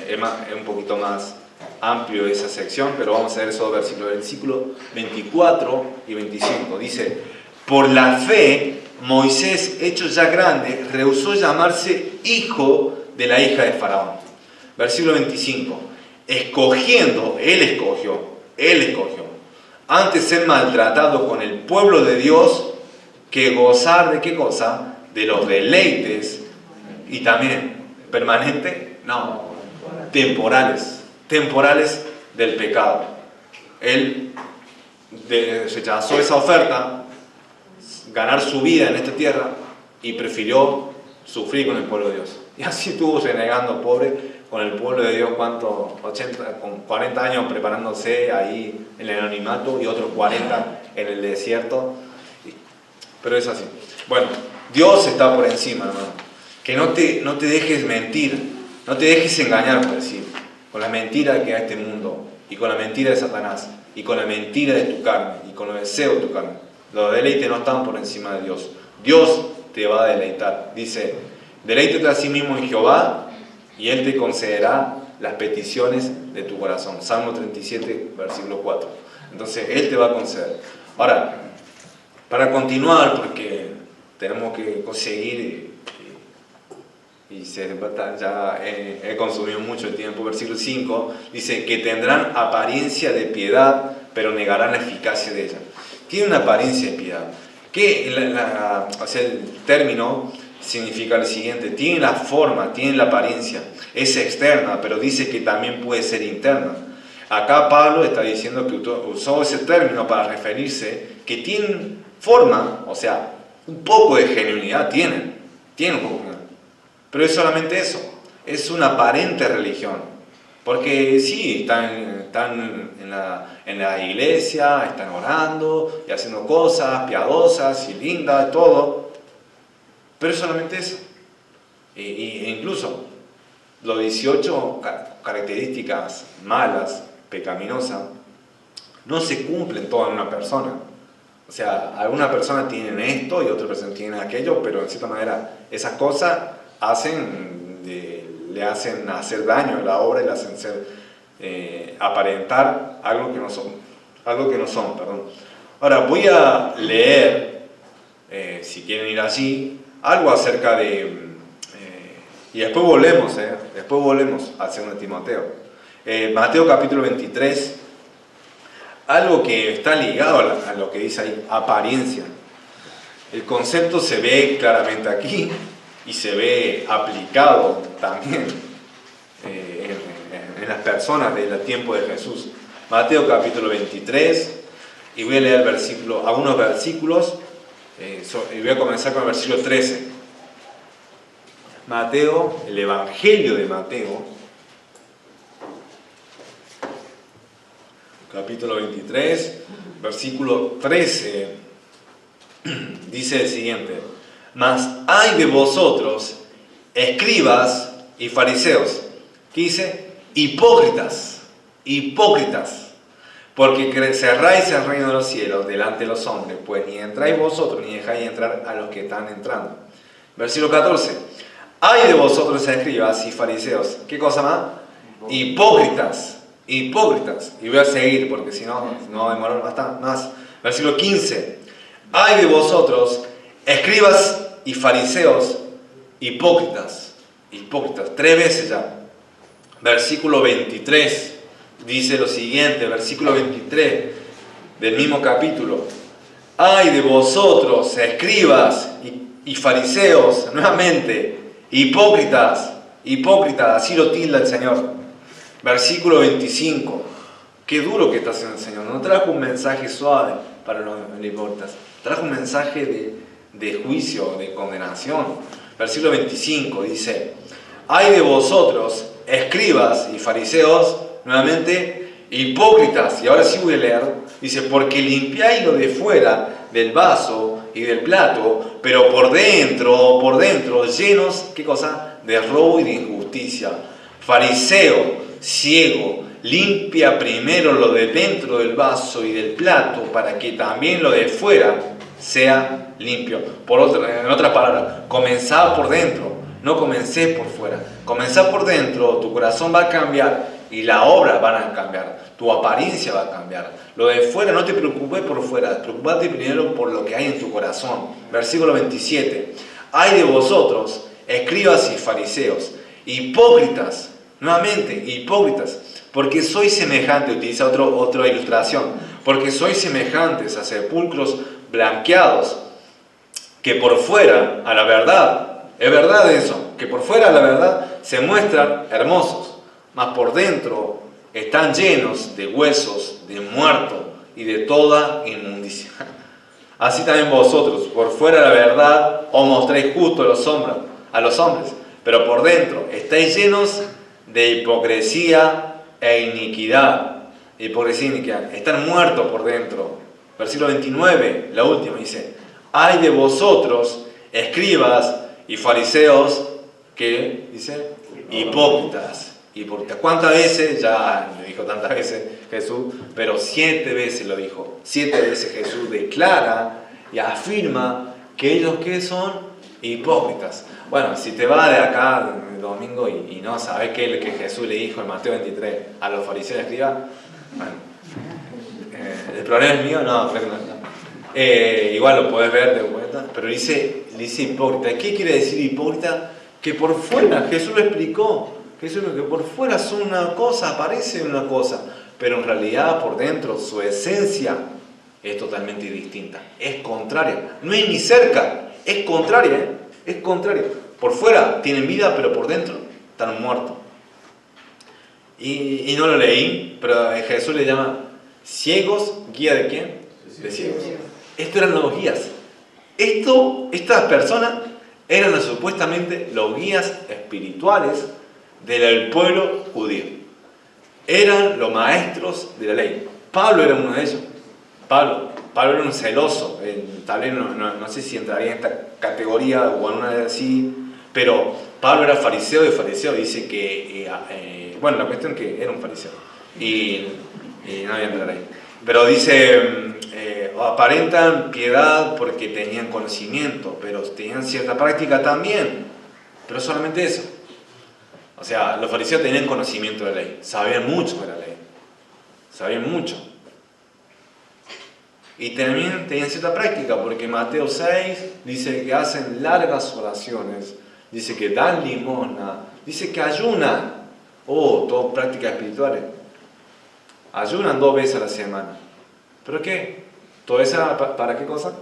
es un poquito más amplio esa sección, pero vamos a ver esos versículos 24 y 25. Dice, por la fe, Moisés, hecho ya grande, rehusó llamarse hijo de la hija de Faraón. Versículo 25, él escogió, antes ser maltratado con el pueblo de Dios, que gozar de qué cosa, de los deleites, y también permanente, no, temporales del pecado. Él rechazó esa oferta, ganar su vida en esta tierra, y prefirió sufrir con el pueblo de Dios. Y así estuvo renegando, pobre, con el pueblo de Dios, con 40 años preparándose ahí en el anonimato y otros 40 en el desierto. Pero es así. Bueno, Dios está por encima, hermano. Que no te dejes mentir, no te dejes engañar, por decir, con la mentira que hay este mundo, y con la mentira de Satanás, y con la mentira de tu carne, y con los deseos de tu carne. Los deleites no están por encima de Dios. Dios te va a deleitar. Dice, deleítate a sí mismo en Jehová, y Él te concederá las peticiones de tu corazón. Salmo 37, versículo 4. Entonces, Él te va a conceder. Ahora, para continuar, porque tenemos que conseguir, ya he consumido mucho tiempo, versículo 5, dice que tendrán apariencia de piedad, pero negarán la eficacia de ella. Tiene una apariencia de piedad. El término significa lo siguiente: tiene la forma, tiene la apariencia, es externa, pero dice que también puede ser interna. Acá Pablo está diciendo que usó ese término para referirse que tienen forma, o sea, un poco de genuinidad tienen un poco de genuinidad, pero es solamente eso, es una aparente religión, porque sí, están en la iglesia, están orando y haciendo cosas piadosas y lindas, todo, pero es solamente eso. E incluso los 18 características malas, pecaminosas, no se cumplen todas en una persona. O sea, algunas personas tienen esto y otras personas tienen aquello, pero en cierta manera esas cosas hacen de le hacen hacer daño a la obra y le hacen aparentar algo que no son. Perdón. Ahora voy a leer, si quieren ir allí, algo acerca de... y después volvemos al 2 Timoteo. Mateo capítulo 23, algo que está ligado a lo que dice ahí, apariencia. El concepto se ve claramente aquí y se ve aplicado también en las personas del tiempo de Jesús. Mateo capítulo 23, y voy a leer algunos versículos, y voy a comenzar con el versículo 13. Mateo, el Evangelio de Mateo, capítulo 23, versículo 13, dice el siguiente: Mas ay de vosotros, escribas y fariseos. ¿Qué dice? Hipócritas, porque cerráis el reino de los cielos delante de los hombres, pues ni entráis vosotros, ni dejáis entrar a los que están entrando. Versículo 14: Ay de vosotros, escribas y fariseos. ¿Qué cosa más? Hipócritas. Y voy a seguir, porque si no, no va a demorar bastante más. Versículo 15: Ay de vosotros, escribas y fariseos, hipócritas. 3 veces ya. Versículo 23 dice lo siguiente, versículo 23 del mismo capítulo: Ay de vosotros, escribas y fariseos, nuevamente, hipócritas, así lo tilda el Señor. Versículo 25, qué duro que está haciendo el Señor. No trajo un mensaje suave para los hipócritas, trajo un mensaje de juicio, de condenación. Versículo 25 dice: Ay de vosotros, escribas y fariseos, nuevamente, hipócritas. Y ahora sí voy a leer. Dice: porque limpiáis lo de fuera del vaso y del plato, pero por dentro, llenos, ¿qué cosa? De robo y de injusticia. Fariseo, ciego, limpia primero lo de dentro del vaso y del plato, para que también lo de fuera sea limpio. En otras palabras, comenzá por dentro, no comencé por fuera. Comenzá por dentro, tu corazón va a cambiar y la obra van a cambiar, tu apariencia va a cambiar. Lo de fuera, no te preocupes por fuera, preocupate primero por lo que hay en tu corazón. Versículo 27: Ay de vosotros, escribas y fariseos, hipócritas, nuevamente, hipócritas, porque sois semejantes, utiliza otra ilustración, porque sois semejantes a sepulcros blanqueados, que por fuera, a la verdad, es verdad eso, que por fuera, a la verdad, se muestran hermosos, mas por dentro están llenos de huesos, de muertos y de toda inmundicia. Así también vosotros, por fuera, la verdad, os mostráis justo a los hombres, pero por dentro estáis llenos de hipocresía e iniquidad. Están muertos por dentro. Versículo 29, la última, dice: Ay de vosotros, escribas y fariseos, que dice: hipócritas. ¿Cuántas veces? Ya lo dijo tantas veces Jesús, pero 7 veces lo dijo. 7 veces Jesús declara y afirma que ellos, ¿qué son? Hipócritas. Bueno, si te vas de acá el domingo y no sabes qué es lo que Jesús le dijo en Mateo 23 a los fariseos y escribas, bueno, el problema es mío, no, creo que no. Igual lo puedes ver de vuelta, pero dice hipócrita. ¿Qué quiere decir hipócrita? Que por fuera, Jesús lo explicó, que por fuera son una cosa, parecen una cosa, pero en realidad por dentro su esencia es totalmente distinta, es contraria, no es ni cerca, es contraria, es contraria. Por fuera tienen vida, pero por dentro están muertos. Y no lo leí, pero Jesús le llama ciegos, guía de quién? De ciegos. Estos eran los guías. Estas personas eran supuestamente los guías espirituales del pueblo judío. Eran los maestros de la ley. Pablo era uno de ellos. Pablo era un celoso. Tal vez no sé si entraría en esta categoría o en una de así, pero Pablo era fariseo y fariseo dice que, bueno, la cuestión es que era un fariseo y no voy a entrar ahí, pero dice, aparentan piedad porque tenían conocimiento, pero tenían cierta práctica también, pero solamente eso. O sea, los fariseos tenían conocimiento de la ley, sabían mucho de la ley, sabían mucho. Y también tenían cierta práctica, porque Mateo 6 dice que hacen largas oraciones, dice que dan limosna, dice que ayunan. Todo prácticas espirituales. Ayunan 2 veces a la semana. ¿Pero qué? ¿Todo eso para qué cosa?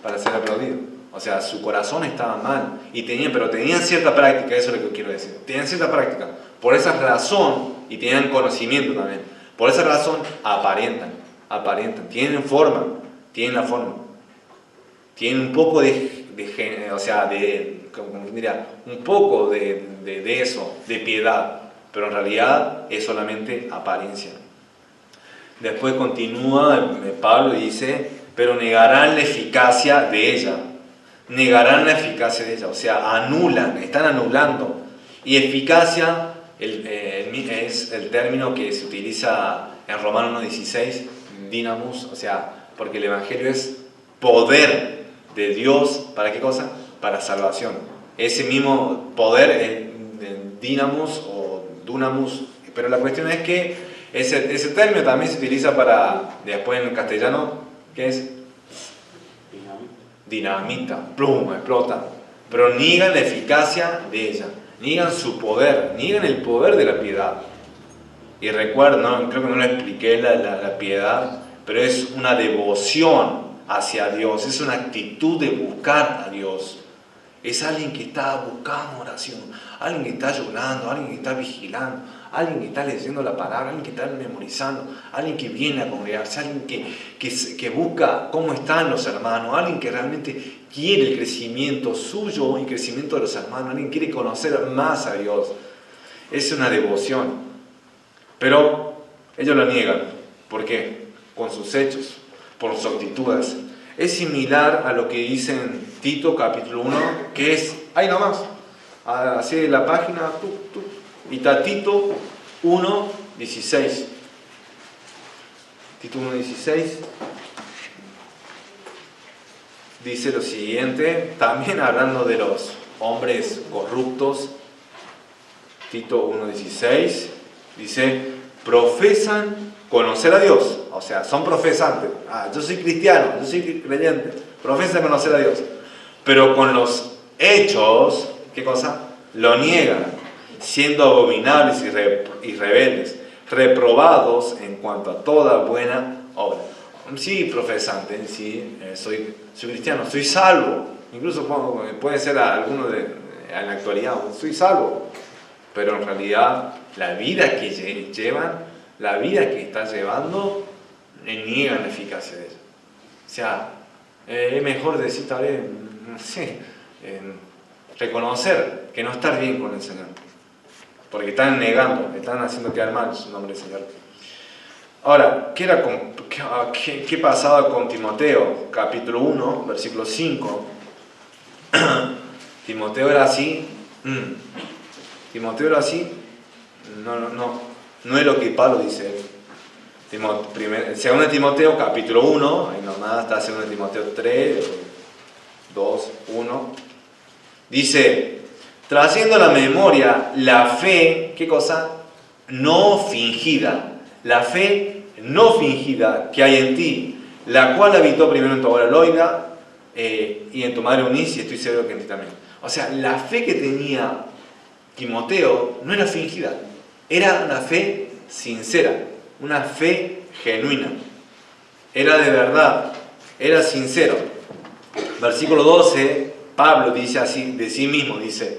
Para ser aplaudido. O sea, su corazón estaba mal. Pero tenían cierta práctica, eso es lo que quiero decir. Tenían cierta práctica. Por esa razón, y tenían conocimiento también, por esa razón aparentan. Tienen forma, tienen la forma. Tienen un poco un poco de eso, de piedad, pero en realidad es solamente apariencia. Después continúa Pablo y dice, pero negarán la eficacia de ella. Negarán la eficacia de ella, o sea, anulan, están anulando. Y eficacia es el término que se utiliza en Romanos 1:16, dinamus, o sea, porque el Evangelio es poder de Dios, ¿para qué cosa? Para salvación. Ese mismo poder, dinamus o dunamus, pero la cuestión es que ese término también se utiliza para, después en castellano, ¿qué es? Dinamita, plum, explota. Pero niegan la eficacia de ella, niegan su poder, niegan el poder de la piedad. Y recuerdo, creo que no lo expliqué la piedad, pero es una devoción hacia Dios, es una actitud de buscar a Dios. Es alguien que está buscando oración, alguien que está ayunando, alguien que está vigilando, alguien que está leyendo la palabra, alguien que está memorizando, alguien que viene a congregarse, alguien que busca cómo están los hermanos, alguien que realmente quiere el crecimiento suyo y el crecimiento de los hermanos, alguien que quiere conocer más a Dios. Es una devoción. Pero ellos lo niegan. ¿Por qué? Con sus hechos, por sus actitudes. Es similar a lo que dice en Tito capítulo 1, que es, ahí nomás, así de la página, y está Tito 1:16. Tito 1:16 dice lo siguiente, también hablando de los hombres corruptos. Tito 1:16 dice, profesan conocer a Dios, o sea, son profesantes. Yo soy cristiano, yo soy creyente, profesan conocer a Dios, pero con los hechos, ¿qué cosa? Lo niegan, siendo abominables y rebeldes, reprobados en cuanto a toda buena obra. Sí, profesante, sí, soy cristiano, soy salvo, incluso puede ser alguno en la actualidad, soy salvo, pero en realidad la vida que llevan, la vida que está llevando, niegan la eficacia de ella. O sea, es mejor decir tal vez, no sé, reconocer que no estar bien con el Señor, porque están negando, están haciendo quedar mal su nombre del Señor. Ahora, ¿qué pasaba con Timoteo? Capítulo 1, versículo 5. Timoteo era así. Timoteo era así. No es lo que Pablo dice. 2 Timoteo capítulo 1, ahí nomás está 2 Timoteo 3, 2, 1. Dice, trayendo a la memoria la fe, ¿qué cosa? No fingida. La fe no fingida que hay en ti, la cual habitó primero en tu abuela Loida y en tu madre Eunice, y estoy seguro que en ti también. O sea, la fe que tenía Timoteo no era fingida, era una fe sincera, una fe genuina, era de verdad, era sincero. Versículo 12, Pablo dice así de sí mismo, dice,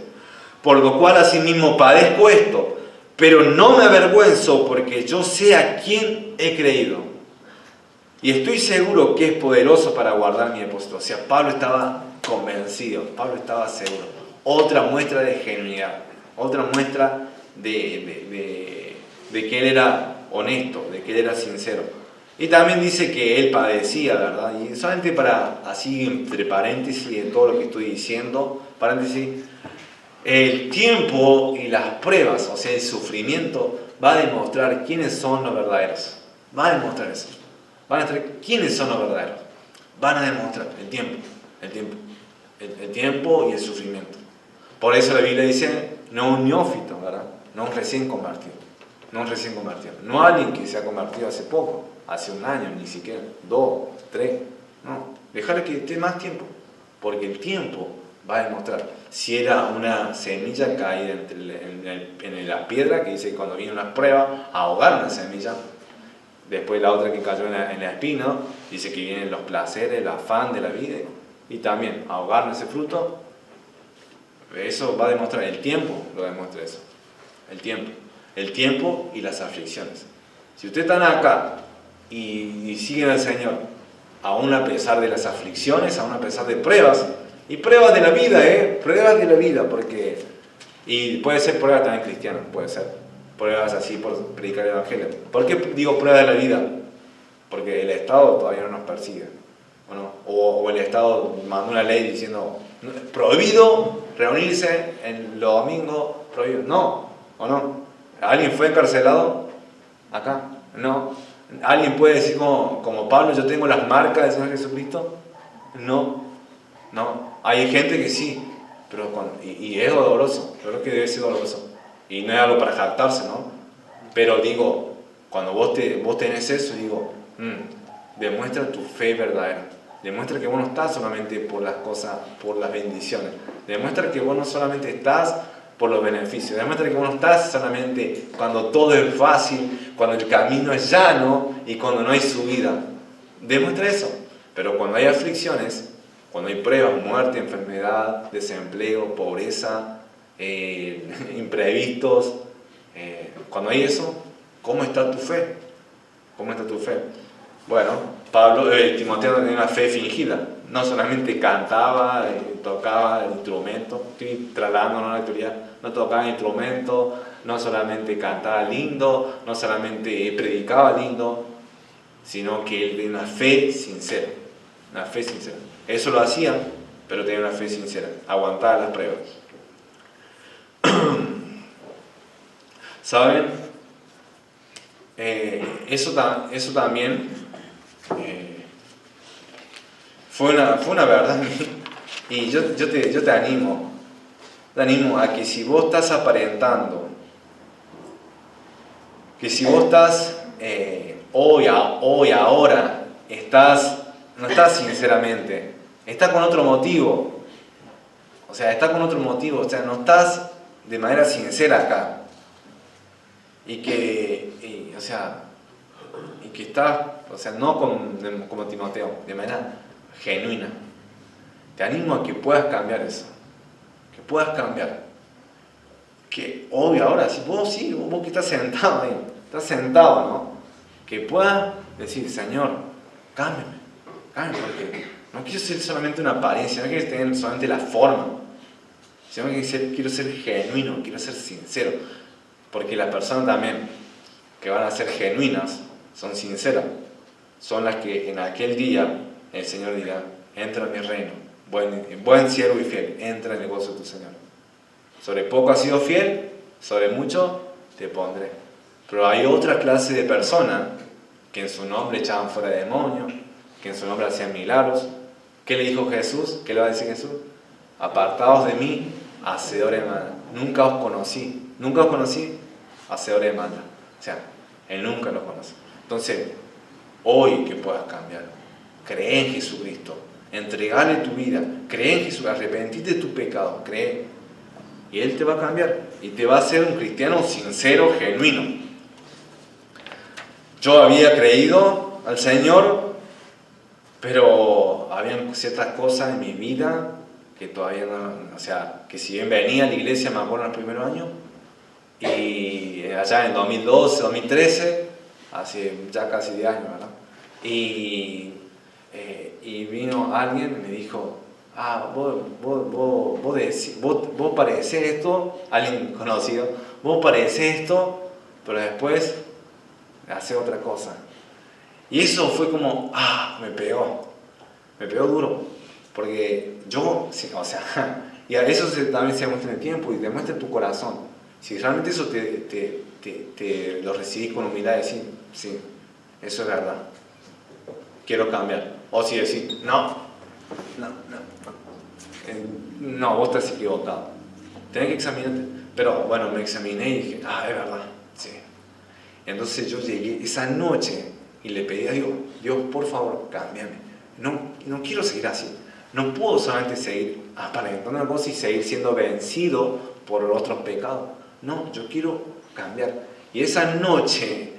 por lo cual asimismo padezco esto, pero no me avergüenzo porque yo sé a quién he creído. Y estoy seguro que es poderoso para guardar mi depósito. O sea, Pablo estaba convencido, Pablo estaba seguro. Otra muestra de genuinidad, otra muestra de que él era honesto, de que él era sincero. Y también dice que él padecía, ¿verdad? Y solamente para, así entre paréntesis de todo lo que estoy diciendo, paréntesis, el tiempo y las pruebas, o sea, el sufrimiento, va a demostrar quiénes son los verdaderos. Va a demostrar eso. Van a demostrar quiénes son los verdaderos. Van a demostrar el tiempo y el sufrimiento. Por eso la Biblia dice, no un neófito, ¿verdad? No un recién convertido. No un recién convertido. No alguien que se ha convertido hace poco, hace un año, ni siquiera, 2, 3. No, dejarle que esté más tiempo. Porque el tiempo va a demostrar si era una semilla caída en la piedra, que dice que cuando viene una prueba, ahogar una semilla. Después la otra que cayó en la espina, dice que vienen los placeres, el afán de la vida. Y también ahogar en ese fruto. Eso va a demostrar, el tiempo lo demuestra eso. El tiempo y las aflicciones. Si ustedes están acá y siguen al Señor, aún a pesar de las aflicciones, aún a pesar de pruebas, y pruebas de la vida, pruebas de la vida, porque, y puede ser pruebas también cristianas, puede ser, pruebas así por predicar el Evangelio. ¿Por qué digo pruebas de la vida? Porque el Estado todavía no nos persigue, ¿o no? O el Estado mandó una ley diciendo, prohibido reunirse en los domingos, prohibido, no, ¿o no? ¿Alguien fue encarcelado acá? No. ¿Alguien puede decir como Pablo, yo tengo las marcas del Señor Jesucristo? No. Hay gente que sí, pero y es doloroso, yo creo que debe ser doloroso. Y no es algo para jactarse, ¿no? Pero digo, cuando vos tenés eso, digo, demuestra tu fe verdadera. Demuestra que vos no estás solamente por las cosas, por las bendiciones. Demuestra que vos no solamente estás por los beneficios. Demuestra que vos no estás solamente cuando todo es fácil, cuando el camino es llano y cuando no hay subida. Demuestra eso. Pero cuando hay aflicciones, cuando hay pruebas, muerte, enfermedad, desempleo, pobreza, imprevistos, cuando hay eso, ¿cómo está tu fe? ¿Cómo está tu fe? Bueno, Timoteo tenía una fe fingida. No solamente cantaba, tocaba el instrumento, estoy trasladando una teoría, no tocaba el instrumento, no solamente cantaba lindo, no solamente predicaba lindo, sino que él tenía una fe sincera. Una fe sincera. Eso lo hacía, pero tenía una fe sincera. Aguantaba las pruebas. ¿Saben? Eso también fue una verdad. Y yo te animo a que si vos estás aparentando, que si vos estás ahora, no estás sinceramente, estás con otro motivo. O sea, no estás de manera sincera acá. Y que estás, no como Timoteo, de manera genuina. Te animo a que puedas cambiar eso. Que puedas cambiar. Que obvio ahora, si vos que estás sentado, ¿no? Que puedas decir, Señor, cámbiame, porque no quiero ser solamente una apariencia, no quiero tener solamente la forma, sino que quiero ser genuino, quiero ser sincero. Porque las personas también que van a ser genuinas, son sinceras, son las que en aquel día el Señor dirá, entra en mi reino, buen siervo y fiel, entra en el gozo de tu Señor. Sobre poco has sido fiel, sobre mucho te pondré. Pero hay otra clase de personas que en su nombre echaban fuera de demonios, que en su nombre hacían milagros. ¿Qué le dijo Jesús? ¿Qué le va a decir Jesús? Apartaos de mí, hacedores de maldad. Nunca os conocí, hacedores de maldad. O sea, Él nunca los conoce. Entonces, hoy que puedas cambiar, cree en Jesucristo, entregale tu vida, cree en Jesús, arrepentirte de tu pecado, cree. Y Él te va a cambiar y te va a hacer un cristiano sincero, genuino. Yo había creído al Señor, pero habían ciertas cosas en mi vida que todavía no, que si bien venía a la iglesia, me acuerdo en el primer año, y allá en 2012, 2013, hace ya casi 10 años, ¿verdad? Y vino alguien y me dijo, vos parecés esto, alguien conocido, vos parecés esto, pero después hace otra cosa. Y eso fue como, me pegó duro, porque yo, y a eso también se demuestra en el tiempo y demuestra tu corazón. Si realmente eso te lo recibís con humildad y decís, sí, eso es verdad, quiero cambiar. O si decís, no, vos estás equivocado. Tenés que examinarte. Pero bueno, me examiné y dije, es verdad, sí. Entonces yo llegué esa noche y le pedí a Dios, Dios, por favor, cámbiame. No quiero seguir así. No puedo solamente seguir aparentando una cosa y seguir siendo vencido por otros pecados. No, yo quiero cambiar. Y esa noche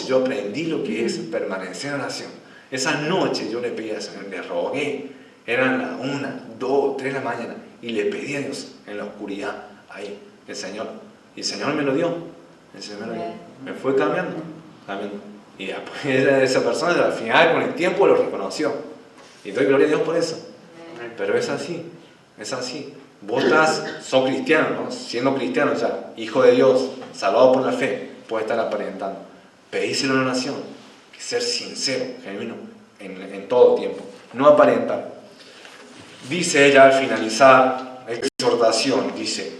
yo aprendí lo que es permanecer en oración. Esa noche yo le pedí al Señor, le rogué. Eran las 1, 2, 3 de la mañana. Y le pedí a Dios en la oscuridad, ahí, el Señor. Y el Señor me lo dio. El Señor me lo dio. Me fue cambiando. Y después esa persona al final con el tiempo lo reconoció. Y doy gloria a Dios por eso. Pero es así. Vos sos cristiano, ¿no? Siendo cristiano ya, hijo de Dios, salvado por la fe, puedes estar aparentando. Pedíselo a la oración, que ser sincero, genuino, en todo tiempo. No aparentar. Dice ella al finalizar la exhortación, dice,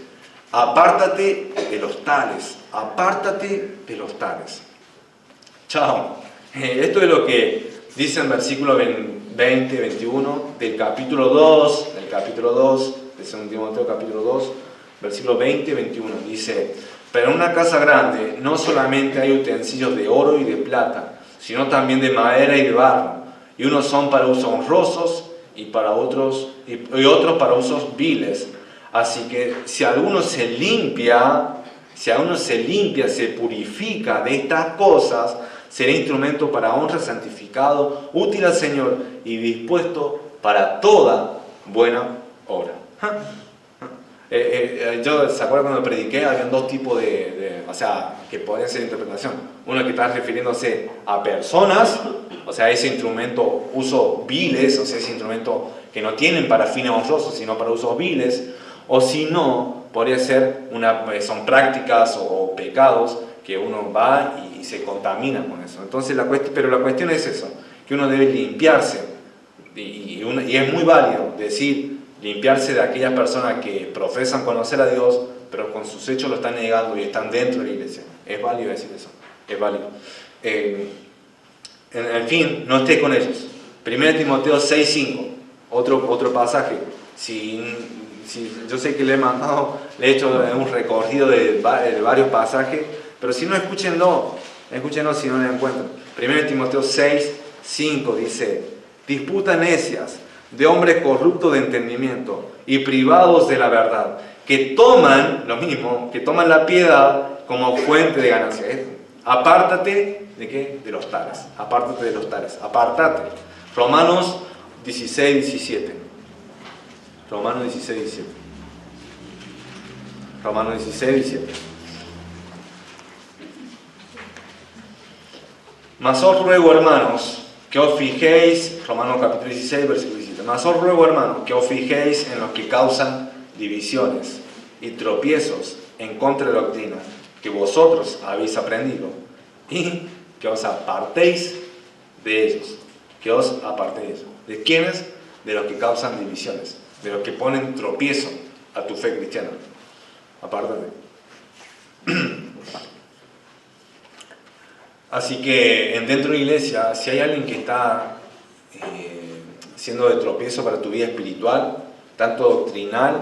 apártate de los tales, Chao. Esto es lo que dice en versículo 20, 21 del capítulo 2, de 2 Timoteo capítulo 2, versículo 20, 21. Dice, pero en una casa grande no solamente hay utensilios de oro y de plata, sino también de madera y de barro, y unos son para usos honrosos y otros para usos viles. Así que si alguno se limpia, se purifica de estas cosas, será instrumento para honra, santificado, útil al Señor y dispuesto para toda buena obra. Yo, ¿se acuerdan cuando prediqué? Habían dos tipos que podían ser interpretación. Uno que está refiriéndose a personas, o sea, ese instrumento, uso viles, o sea, ese instrumento que no tienen para fines honrosos, sino para usos viles, o si no, podría ser son prácticas o pecados que uno va y se contamina con eso. Entonces, pero la cuestión es eso, que uno debe limpiarse, y es muy válido decir, limpiarse de aquellas personas que profesan conocer a Dios, pero con sus hechos lo están negando y están dentro de la iglesia. Es válido decir eso, es válido. En fin, no esté con ellos. 1 Timoteo 6:5, otro pasaje. Yo sé que le he hecho un recorrido de varios pasajes, pero si no, escúchenlo si no le encuentran. 1 Timoteo 6:5 dice, disputas necias de hombres corruptos de entendimiento y privados de la verdad, que toman la piedad como fuente de ganancia. Apártate de ¿qué? De los tales. Apártate de los tales. Apártate. Romanos 16:17. Romanos 16:17. Romanos 16:17. Mas os ruego, hermanos, que os fijéis, Romanos capítulo 16, versículo 17. Mas os ruego, hermanos, que os fijéis en los que causan divisiones y tropiezos en contra de la doctrina que vosotros habéis aprendido, y que os apartéis de ellos. Que os apartéis. ¿De quiénes? De los que causan divisiones, de los que ponen tropiezo a tu fe cristiana. Apártate. Así que dentro de la iglesia, si hay alguien que está siendo de tropiezo para tu vida espiritual, tanto doctrinal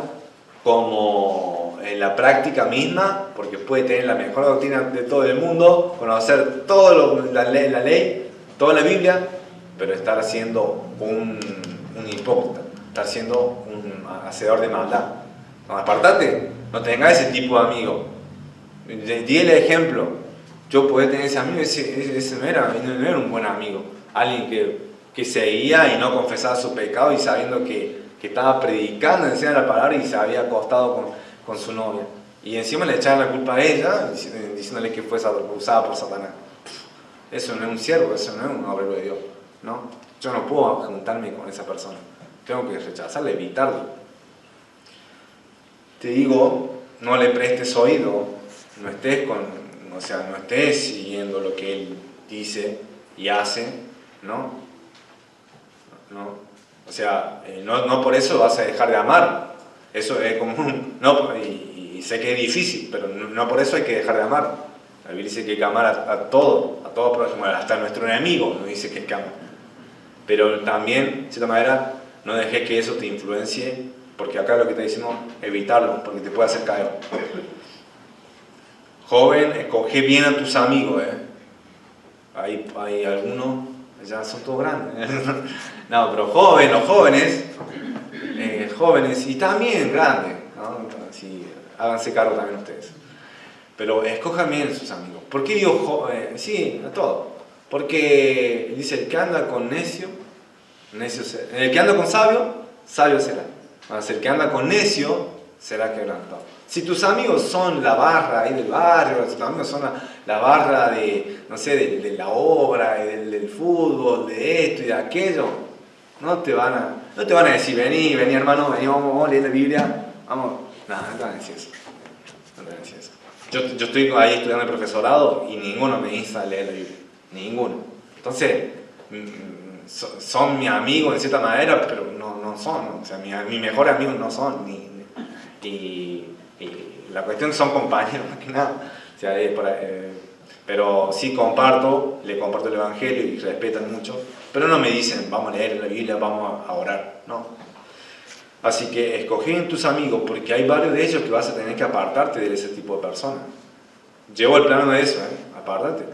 como en la práctica misma, porque puede tener la mejor doctrina de todo el mundo, conocer la ley, toda la Biblia, pero estar siendo un hipócrita, estar siendo un hacedor de maldad. No, apartate, no tengas ese tipo de amigo. Di el ejemplo. Yo podía tener ese amigo, ese no era un buen amigo. Alguien que seguía y no confesaba su pecado y sabiendo que estaba predicando encima de la palabra y se había acostado con su novia. Y encima le echaban la culpa a ella, diciéndole que fue usada por Satanás. Eso no es un siervo, eso no es un obrero de Dios, ¿no? Yo no puedo juntarme con esa persona. Tengo que rechazarle, evitarlo. Te digo, no le prestes oído, no estés siguiendo lo que él dice y hace, ¿no? O sea, no por eso vas a dejar de amar. Eso es común, ¿no? Y sé que es difícil, pero no por eso hay que dejar de amar. La Biblia dice que hay que amar a todo prójimo, hasta a nuestro enemigo nos dice que hay que amar. Pero también, de cierta manera, no dejes que eso te influencie porque acá lo que está diciendo, evitarlo, porque te puede hacer caer. Joven, escoge bien a tus amigos, Hay algunos, ya son todos grandes. No, pero los jóvenes, y también grandes, ¿no? Sí, háganse cargo también ustedes. Pero escojan bien a sus amigos. ¿Por qué digo sí, a todo? Porque dice, el que anda con necio será. El que anda con sabio, sabio será. El que anda con necio, será quebrantado. Si tus amigos son la barra ahí del barrio, si tus amigos son la barra de, no sé, de la obra, del fútbol, de esto y de aquello, no te van a decir, vení hermano, vení, vamos a leer la Biblia, vamos. No te van a decir eso. No te van a decir eso. Yo estoy ahí estudiando el profesorado y ninguno me insta a leer la Biblia. Ninguno. Entonces, son mis amigos de cierta manera, pero no son. O sea, mis mejores amigos no son. Y la cuestión son compañeros, más que nada. O sea, pero sí le comparto el Evangelio y respetan mucho. Pero no me dicen, vamos a leer la Biblia, vamos a orar. No. Así que escogí en tus amigos, porque hay varios de ellos que vas a tener que apartarte de ese tipo de personas. Llevo el plano de eso, apártate.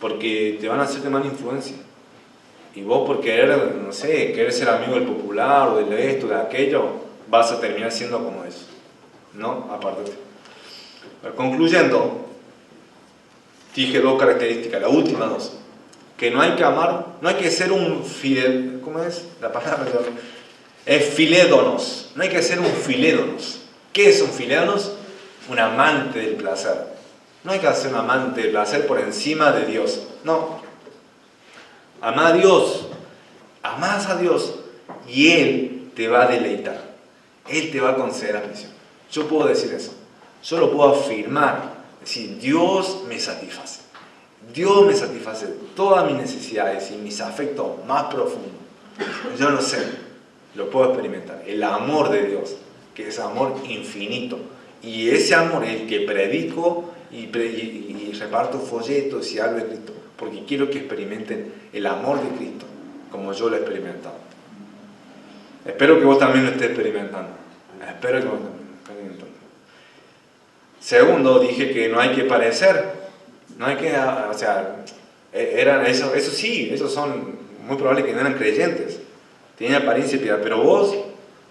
Porque te van a hacer de mala influencia. Y vos por querer, no sé, querer ser amigo del popular o de esto, de aquello, vas a terminar siendo como eso. ¿No? Apártate. Pero concluyendo, dije dos características, las últimas dos. Que no hay que amar, no hay que ser un fidel, ¿cómo es la palabra? Es filédonos, no hay que ser un filédonos. ¿Qué es un filédonos? Un amante del placer. No hay que ser un amante del placer por encima de Dios, no. Amá a Dios, amás a Dios y Él te va a deleitar. Él te va a conceder aflicción. Yo puedo decir eso, yo lo puedo afirmar, decir, Dios me satisface. Dios me satisface todas mis necesidades y mis afectos más profundos. Yo lo sé, lo puedo experimentar. El amor de Dios, que es amor infinito. Y ese amor es el que predico y reparto folletos y algo de Cristo. Porque quiero que experimenten el amor de Cristo, como yo lo he experimentado. Espero que vos también lo estés experimentando. Espero que vos también lo estés experimentando. Segundo, dije que no hay que parecer. No hay que, o sea, eso sí, esos son muy probable que no eran creyentes. Tienen apariencia de piedad, pero vos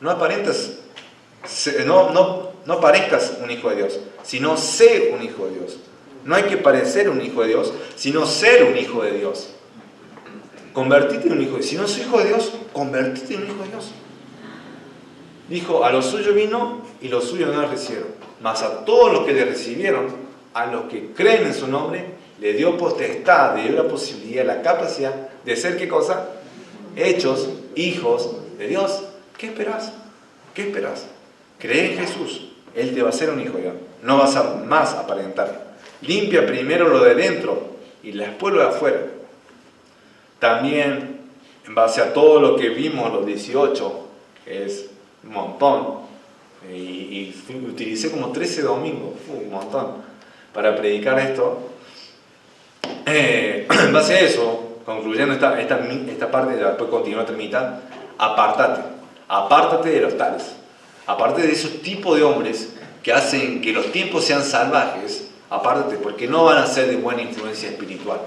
no aparentas, no parezcas un hijo de Dios, sino sé un hijo de Dios. No hay que parecer un hijo de Dios, sino ser un hijo de Dios. Convertite en un hijo de Dios. Si no soy hijo de Dios, convertite en un hijo de Dios. Dijo, a los suyos vino y los suyos no le recibieron. Mas a todos los que le recibieron, a los que creen en su nombre, le dio potestad, le dio la posibilidad, la capacidad de ser, ¿qué cosa? Hechos hijos de Dios. ¿Qué esperás? ¿Qué esperás? Cree en Jesús. Él te va a hacer un hijo de Dios. No vas a más aparentar. Limpia primero lo de dentro y después lo de afuera. También, en base a todo lo que vimos, los 18, que es un montón, y utilicé como 13 domingos, un montón, para predicar esto. En base a eso, concluyendo esta parte, después continúa otra mitad, apártate de los tales, apártate de esos tipos de hombres que hacen que los tiempos sean salvajes, apártate, porque no van a ser de buena influencia espiritual.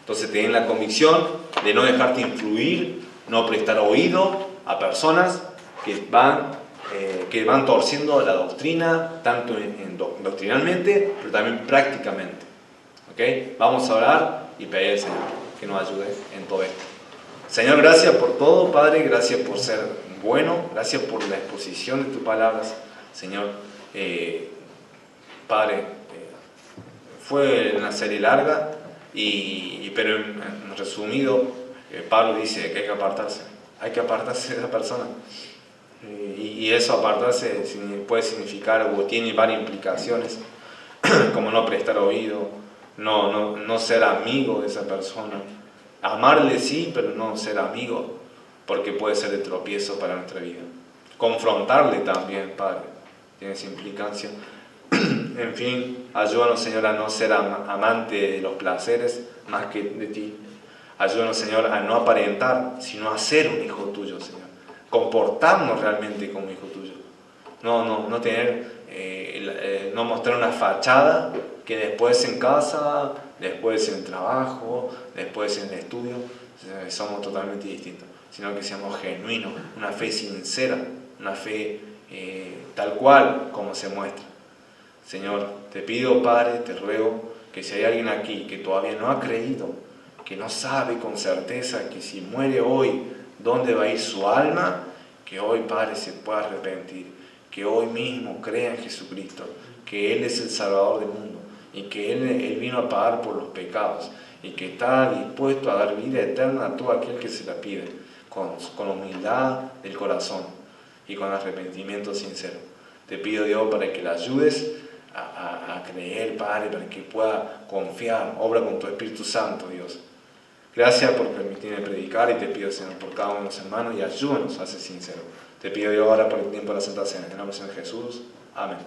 Entonces ten la convicción de no dejarte influir, no prestar oído a personas que van torciendo la doctrina, tanto doctrinalmente, pero también prácticamente. ¿Okay? Vamos a orar y pedir al Señor que nos ayude en todo esto. Señor, gracias por todo, Padre, gracias por ser bueno, gracias por la exposición de tus palabras, Señor. Padre, fue una serie larga, pero en resumido, Pablo dice que hay que apartarse de esa persona. Y eso, apartarse, puede significar o tiene varias implicaciones, como no prestar oído, no ser amigo de esa persona. Amarle sí, pero no ser amigo, porque puede ser de tropiezo para nuestra vida. Confrontarle también, Padre, tiene esa implicancia. En fin, ayúdanos, Señor, a no ser amante de los placeres más que de ti. Ayúdanos, Señor, a no aparentar, sino a ser un hijo tuyo, Señor. Comportarnos realmente como hijo tuyo. no tener, no mostrar una fachada que después en casa, después en el trabajo, después en el estudio, somos totalmente distintos, sino que seamos genuinos, una fe sincera, una fe tal cual como se muestra. Señor, te pido, Padre, te ruego que si hay alguien aquí que todavía no ha creído, que no sabe con certeza que si muere hoy, ¿dónde va a ir su alma? Que hoy, Padre, se pueda arrepentir, que hoy mismo crea en Jesucristo, que Él es el Salvador del mundo y que Él vino a pagar por los pecados y que está dispuesto a dar vida eterna a todo aquel que se la pide, con humildad del corazón y con arrepentimiento sincero. Te pido, Dios, para que le ayudes a creer, Padre, para que pueda confiar, obra con tu Espíritu Santo, Dios. Gracias por permitirme predicar y te pido, Señor, por cada uno de los hermanos y ayúdanos a ser sinceros. Te pido yo ahora por el tiempo de la Santa Cena. En el nombre de Jesús. Amén.